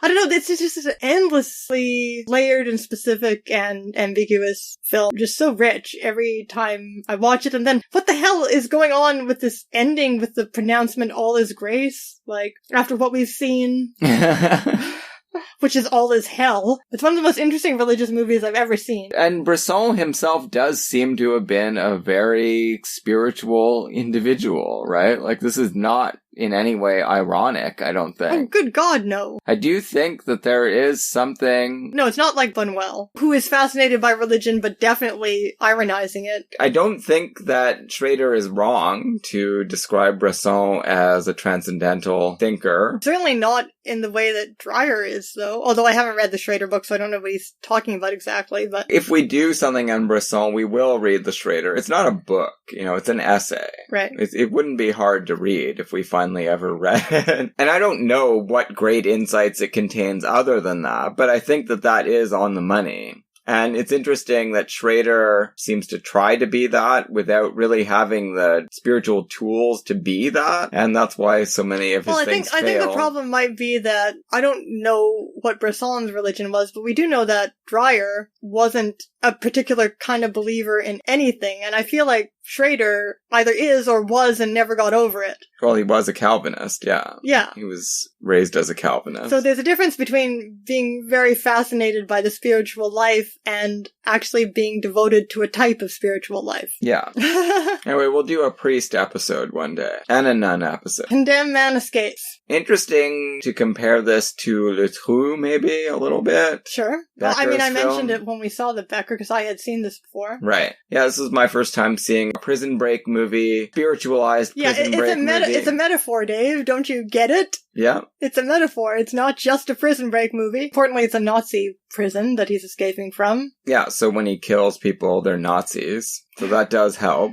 S3: I don't know, it's just an endlessly layered and specific and ambiguous film. Just so rich every time I watch it. And then what the hell is going on with this ending with the pronouncement all is grace? Like, after what we've seen, which is all is hell. It's one of the most interesting religious movies I've ever seen.
S4: And Bresson himself does seem to have been a very spiritual individual, right? Like, this is not in any way ironic, I don't
S3: Oh,
S4: think.
S3: good God, no.
S4: I do think that there is something...
S3: No, it's not like Buñuel, who is fascinated by religion, but definitely ironizing it.
S4: I don't think that Schrader is wrong to describe Bresson as a transcendental thinker.
S3: Certainly not in the way that Dreyer is, though. Although I haven't read the Schrader book, so I don't know what he's talking about exactly, but...
S4: If we do something on Bresson, we will read the Schrader. It's not a book, it's an essay.
S3: Right.
S4: It wouldn't be hard to read if we finally ever read it. And I don't know what great insights it contains other than that, but I think that is on the money. And it's interesting that Schrader seems to try to be that without really having the spiritual tools to be that. And that's why so many of his things fail.
S3: I think the problem might be that I don't know what Bresson's religion was, but we do know that Dreyer wasn't a particular kind of believer in anything. And I feel like Schrader either is or was and never got over it.
S4: Well, he was a Calvinist, yeah.
S3: Yeah.
S4: He was raised as a Calvinist.
S3: So there's a difference between being very fascinated by the spiritual life and actually being devoted to a type of spiritual life.
S4: Yeah. Anyway, we'll do a priest episode one day. And a nun episode.
S3: Condemned Man Escapes.
S4: Interesting to compare this to Le Trou, maybe, a little bit.
S3: Sure.
S4: Becker's
S3: I
S4: film.
S3: mentioned it when we saw the Becker, because I had seen this before.
S4: Right. Yeah, this is my first time seeing a prison break movie, spiritualized prison break movie.
S3: It's a metaphor, Dave. Don't you get it?
S4: Yeah.
S3: It's a metaphor. It's not just a prison break movie. Importantly, it's a Nazi prison that he's escaping from.
S4: Yeah, so when he kills people, they're Nazis. So that does help.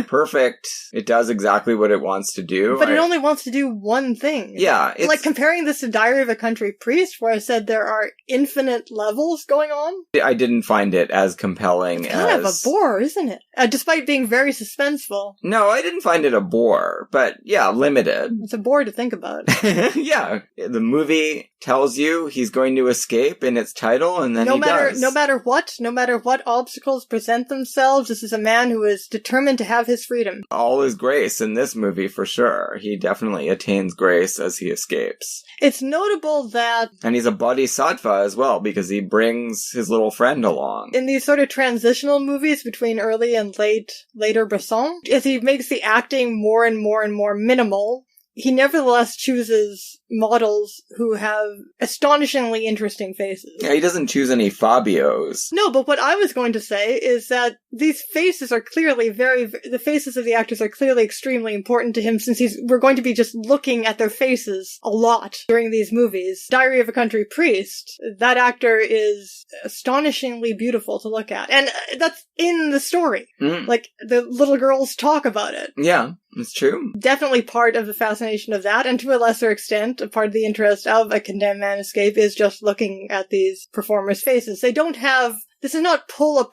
S4: Perfect. It does exactly what it wants to do.
S3: But it only wants to do one thing.
S4: Yeah.
S3: It's like comparing this to Diary of a Country Priest, where I said there are infinite levels going on.
S4: I didn't find it as compelling
S3: it's kind of a bore, isn't it? Despite being very suspenseful.
S4: No, I didn't find it a bore, but yeah, limited.
S3: It's a bore to think about.
S4: Yeah. The movie tells you he's going to escape in its title, and then he does.
S3: No matter what obstacles present themselves, this is a man who is determined to have his freedom.
S4: All is grace in this movie, for sure. He definitely attains grace as he escapes.
S3: It's notable that...
S4: And he's a bodhisattva as well, because he brings his little friend along.
S3: In these sort of transitional movies between early and later Bresson, as he makes the acting more and more and more minimal, he nevertheless chooses models who have astonishingly interesting faces.
S4: Yeah, he doesn't choose any Fabios.
S3: No, but what I was going to say is that these faces are clearly the faces of the actors are clearly extremely important to him, since we're going to be just looking at their faces a lot during these movies. Diary of a Country Priest, that actor is astonishingly beautiful to look at. And that's in the story. Like, the little girls talk about it.
S4: Yeah, it's true.
S3: Definitely part of the fascination of that, and to a lesser extent, a part of the interest of A Condemned Man Escape is just looking at these performers' faces. They don't have... This is not pull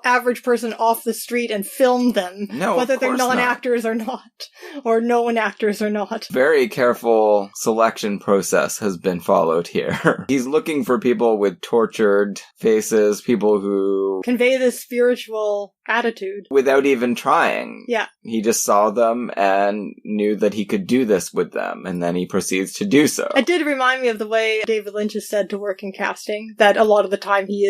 S3: average person off the street and film them.
S4: No,
S3: whether
S4: of course
S3: they're non-actors or not. Or known actors or not.
S4: Very careful selection process has been followed here. He's looking for people with tortured faces, people who...
S3: convey this spiritual attitude.
S4: Without even trying.
S3: Yeah.
S4: He just saw them and knew that he could do this with them, and then he proceeds to do so.
S3: It did remind me of the way David Lynch is said to work in casting, that a lot of the time he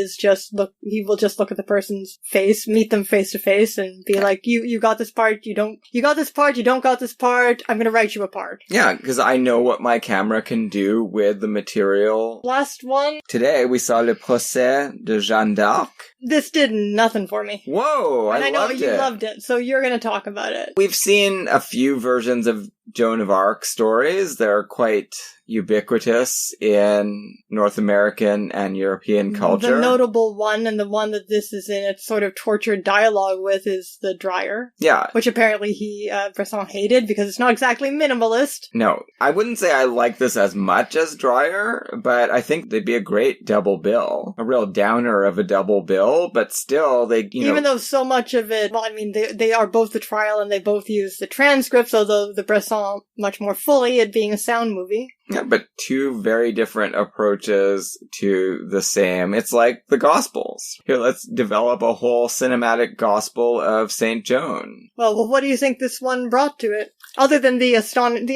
S3: will just look at the person's face, meet them face to face, and be like, you got this part, you got this part, you don't got this part, I'm gonna write you a part.
S4: Yeah, because I know what my camera can do with the material.
S3: Last one.
S4: Today we saw Le Procès de Jeanne d'Arc.
S3: This did nothing for me.
S4: Whoa,
S3: and I know
S4: loved
S3: you
S4: it.
S3: loved it, so you're gonna talk about it.
S4: We've seen a few versions of Joan of Arc stories. They're quite ubiquitous in North American and European culture.
S3: The notable one, and the one that this is in its sort of tortured dialogue with, is the Dreyer.
S4: Yeah.
S3: Which apparently Bresson hated, because it's not exactly minimalist.
S4: No, I wouldn't say I like this as much as Dreyer, but I think they'd be a great double bill. A real downer of a double bill, but still,
S3: Even though so much of it, well, I mean, they are both the trial and they both use the transcripts, although the Bresson much more fully, it being a sound movie.
S4: Yeah, but two very different approaches to the same. It's like the Gospels. Here, let's develop a whole cinematic gospel of St. Joan.
S3: Well, what do you think this one brought to it? Other than the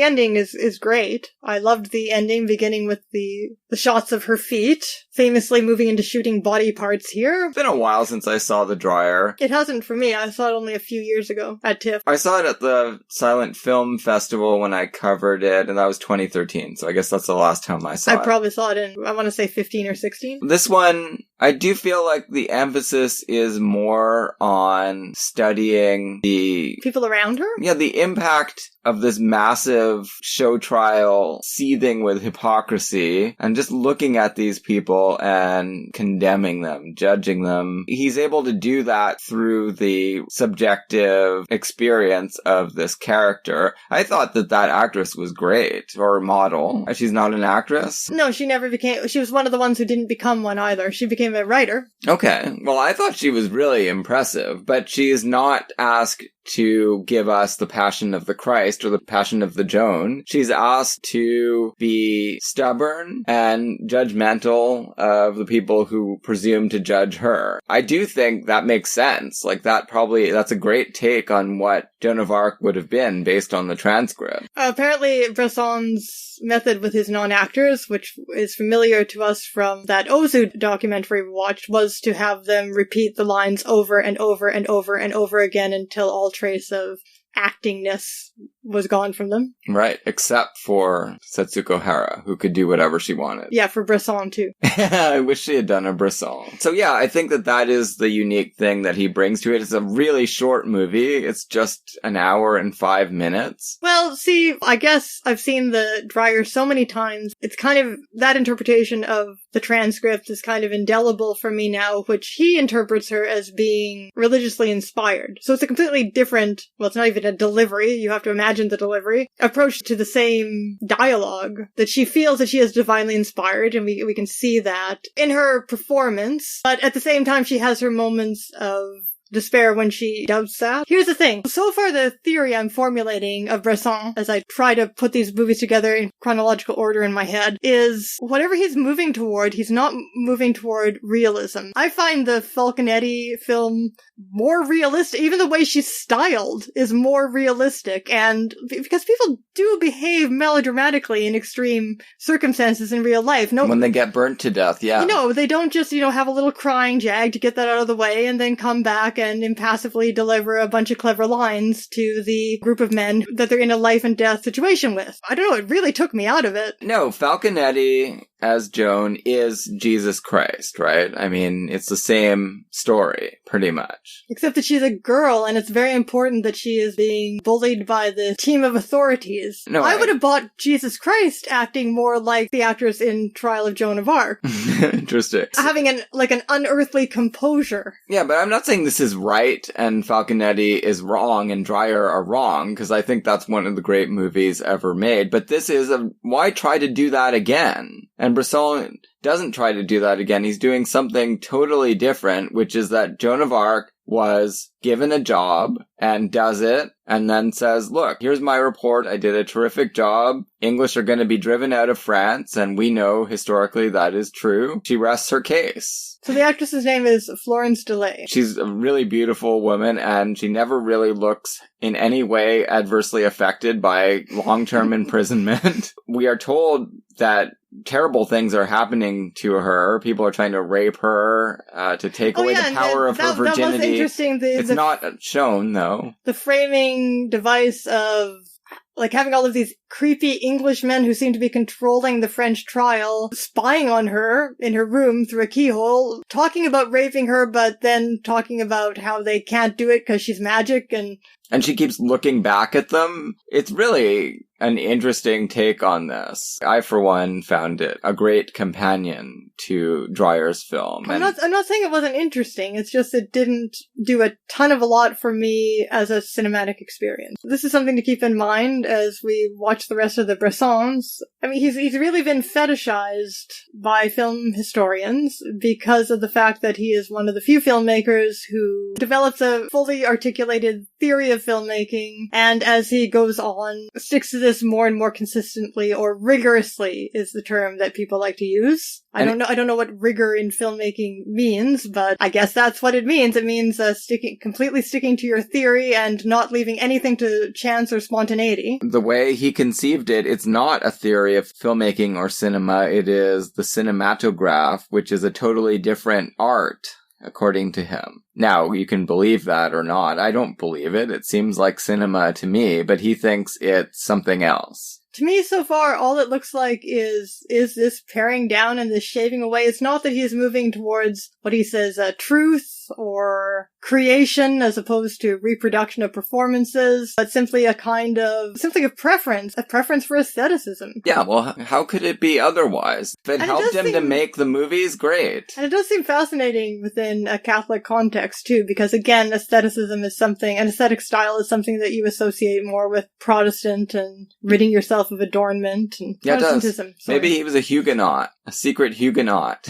S3: ending is great. I loved the ending, beginning with the shots of her feet, famously moving into shooting body parts here.
S4: It's been a while since I saw The Dryer.
S3: It hasn't for me. I saw it only a few years ago at TIFF.
S4: I saw it at the Silent Film Festival when I covered it, and that was 2013, so I guess that's the last time I saw it.
S3: I probably saw it in, I want to say 15 or 16.
S4: This one, I do feel like the emphasis is more on studying the
S3: people around her?
S4: Yeah, the impact of this massive show trial seething with hypocrisy and just looking at these people and condemning them, judging them. He's able to do that through the subjective experience of this character. I thought that actress was great, or model. She's not an actress?
S3: No, she never became, she was one of the ones who didn't become one either. She became a writer.
S4: Okay. Well, I thought she was really impressive, but she is not asked to give us the Passion of the Christ or the Passion of the Joan. She's asked to be stubborn and judgmental of the people who presume to judge her. I do think that makes sense. Like, that's a great take on what Joan of Arc would have been based on the transcript.
S3: Apparently, Bresson's method with his non-actors, which is familiar to us from that Ozu documentary we watched, was to have them repeat the lines over and over and over and over again until all trace of actingness was gone from them.
S4: Right, except for Setsuko Hara, who could do whatever she wanted.
S3: Yeah, for Bresson too.
S4: I wish she had done a Bresson. So yeah, I think that is the unique thing that he brings to it. It's a really short movie. It's just an hour and 5 minutes.
S3: Well, see, I guess I've seen The Dryer so many times. It's kind of, that interpretation of the transcript is kind of indelible for me now, which he interprets her as being religiously inspired. So it's a completely different, well, it's not even a delivery, you have to imagine the delivery, approach to the same dialogue, that she feels that she is divinely inspired, and we can see that in her performance, but at the same time she has her moments of despair when she doubts that. Here's the thing. So far, the theory I'm formulating of Bresson, as I try to put these movies together in chronological order in my head, is whatever he's moving toward, he's not moving toward realism. I find the Falconetti film more realistic. Even the way she's styled is more realistic, and because people do behave melodramatically in extreme circumstances in real life. No,
S4: when they get burnt to death, yeah.
S3: They don't just, have a little crying jag to get that out of the way and then come back and impassively deliver a bunch of clever lines to the group of men that they're in a life and death situation with. I don't know, it really took me out of it.
S4: No, Falconetti as Joan is Jesus Christ, right? I mean, it's the same story, pretty much.
S3: Except that she's a girl, and it's very important that she is being bullied by the team of authorities.
S4: No,
S3: I would have bought Jesus Christ acting more like the actress in Trial of Joan of Arc.
S4: Interesting.
S3: Having an unearthly composure.
S4: Yeah, but I'm not saying this is right and Falconetti is wrong and Dryer are wrong, because I think that's one of the great movies ever made. But this is why try to do that again? And Bresson doesn't try to do that again. He's doing something totally different, which is that Joan of Arc was given a job and does it and then says, look, here's my report. I did a terrific job. English are going to be driven out of France, and we know historically that is true. She rests her case.
S3: So the actress's name is Florence Delay.
S4: She's a really beautiful woman, and she never really looks in any way adversely affected by long-term imprisonment. We are told that terrible things are happening to her. People are trying to rape her, to take away the power of her virginity.
S3: That was interesting.
S4: It's not shown, though.
S3: The framing device of having all of these creepy Englishmen who seem to be controlling the French trial, spying on her in her room through a keyhole, talking about raping her, but then talking about how they can't do it because she's magic, and
S4: she keeps looking back at them. It's really an interesting take on this. I, for one, found it a great companion to Dryer's film.
S3: I'm not saying it wasn't interesting. It's just it didn't do a ton of a lot for me as a cinematic experience. This is something to keep in mind as we watch the rest of the Bressons. I mean, he's really been fetishized by film historians because of the fact that he is one of the few filmmakers who develops a fully articulated theory of of filmmaking, and as he goes on, sticks to this more and more consistently, or rigorously is the term that people like to use. I don't know what rigor in filmmaking means, but I guess that's what it means. It means completely sticking to your theory and not leaving anything to chance or spontaneity.
S4: The way he conceived it, it's not a theory of filmmaking or cinema. It is the cinematograph, which is a totally different art, according to him. Now, you can believe that or not. I don't believe it. It seems like cinema to me, but he thinks it's something else.
S3: To me, so far, all it looks like is this paring down and this shaving away. It's not that he's moving towards what he says, truth or creation as opposed to reproduction of performances, but simply a preference for aestheticism.
S4: Yeah, well, how could it be otherwise? If it helped him to make the movies, great.
S3: And it does seem fascinating within a Catholic context, too, because again, aestheticism is something, an aesthetic style is something that you associate more with Protestant and ridding yourself of adornment and Protestantism.
S4: It does. Maybe he was a Huguenot, a secret Huguenot.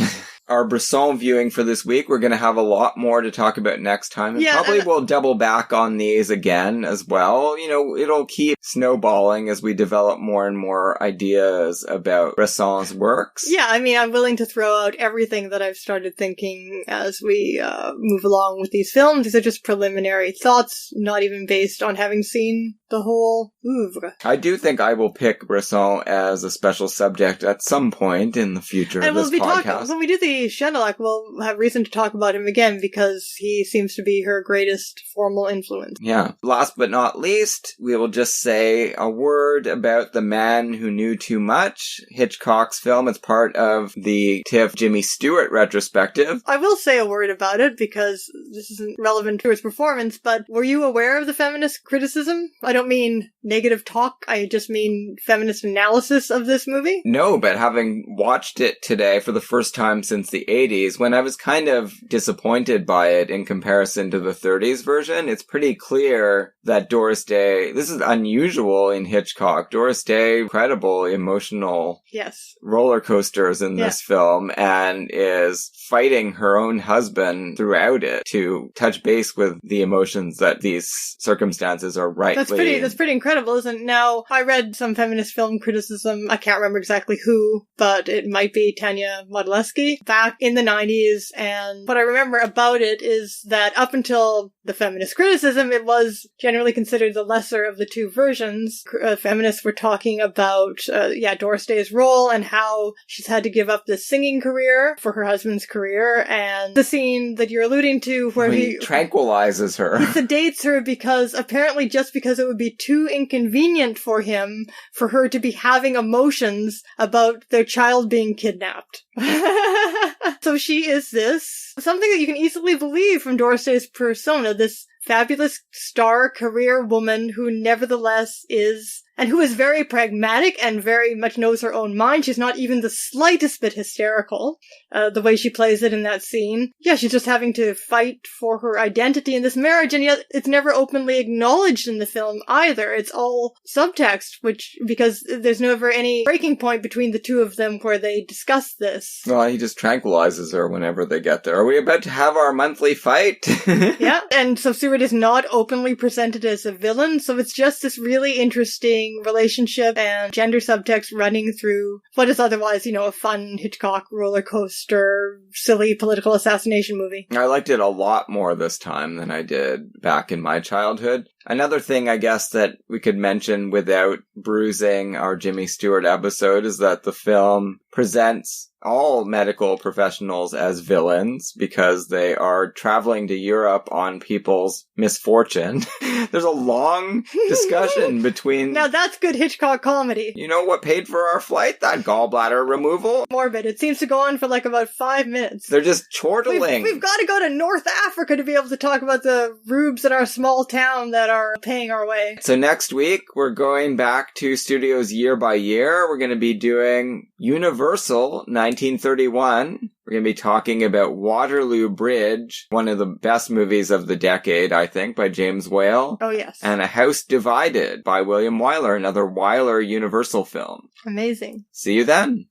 S4: Our Bresson viewing for this week, we're going to have a lot more to talk about next time. And probably we'll double back on these again as well. You know, it'll keep snowballing as we develop more and more ideas about Bresson's works.
S3: Yeah, I mean, I'm willing to throw out everything that I've started thinking as we move along with these films. These are just preliminary thoughts, not even based on having seen the whole oeuvre.
S4: I do think I will pick Bresson as a special subject at some point in the future of this podcast.
S3: When we do the Cinematheque, we'll have reason to talk about him again because he seems to be her greatest formal influence.
S4: Yeah. Last but not least, we will just say a word about The Man Who Knew Too Much, Hitchcock's film. It's part of the TIFF Jimmy Stewart retrospective.
S3: I will say a word about it because this isn't relevant to his performance, but were you aware of the feminist criticism? I don't mean negative talk, I just mean feminist analysis of this movie.
S4: No, but having watched it today for the first time since the 80s, when I was kind of disappointed by it in comparison to the 30s version, it's pretty clear that Doris Day, this is unusual in Hitchcock, Doris Day, incredible emotional roller coasters in this film, and is fighting her own husband throughout it to touch base with the emotions that these circumstances are rightly.
S3: That's pretty incredible, isn't it? Now, I read some feminist film criticism, I can't remember exactly who, but it might be Tanya Modleski, back in the 90s, and what I remember about it is that up until the feminist criticism, it was generally considered the lesser of the two versions. Feminists were talking about, Doris Day's role and how she's had to give up this singing career for her husband's career, and the scene that you're alluding to where he
S4: tranquilizes her.
S3: He sedates her because apparently just because it would be too inconvenient for him for her to be having emotions about their child being kidnapped. So she is something that you can easily believe from Doris Day's persona, this fabulous star career woman who nevertheless is, and who is very pragmatic and very much knows her own mind. She's not even the slightest bit hysterical, the way she plays it in that scene. Yeah, she's just having to fight for her identity in this marriage, and yet it's never openly acknowledged in the film either. It's all subtext, because there's never any breaking point between the two of them where they discuss this.
S4: Well, he just tranquilizes her whenever they get there. Are we about to have our monthly fight?
S3: Yeah, and so Stewart is not openly presented as a villain, so it's just this really interesting relationship and gender subtext running through what is otherwise, a fun Hitchcock roller coaster, silly political assassination movie.
S4: I liked it a lot more this time than I did back in my childhood. Another thing, I guess, that we could mention without bruising our Jimmy Stewart episode is that the film presents all medical professionals as villains because they are traveling to Europe on people's misfortune. There's a long discussion between...
S3: Now that's good Hitchcock comedy.
S4: You know what paid for our flight? That gallbladder removal?
S3: Morbid. It seems to go on for about 5 minutes.
S4: They're just chortling.
S3: We've got to go to North Africa to be able to talk about the rubes in our small town that are paying our way.
S4: So next week, we're going back to studios year by year. We're going to be doing Universal 1931. We're going to be talking about Waterloo Bridge, one of the best movies of the decade, I think, by James Whale.
S3: Oh, yes.
S4: And A House Divided by William Wyler, another Wyler Universal film.
S3: Amazing.
S4: See you then.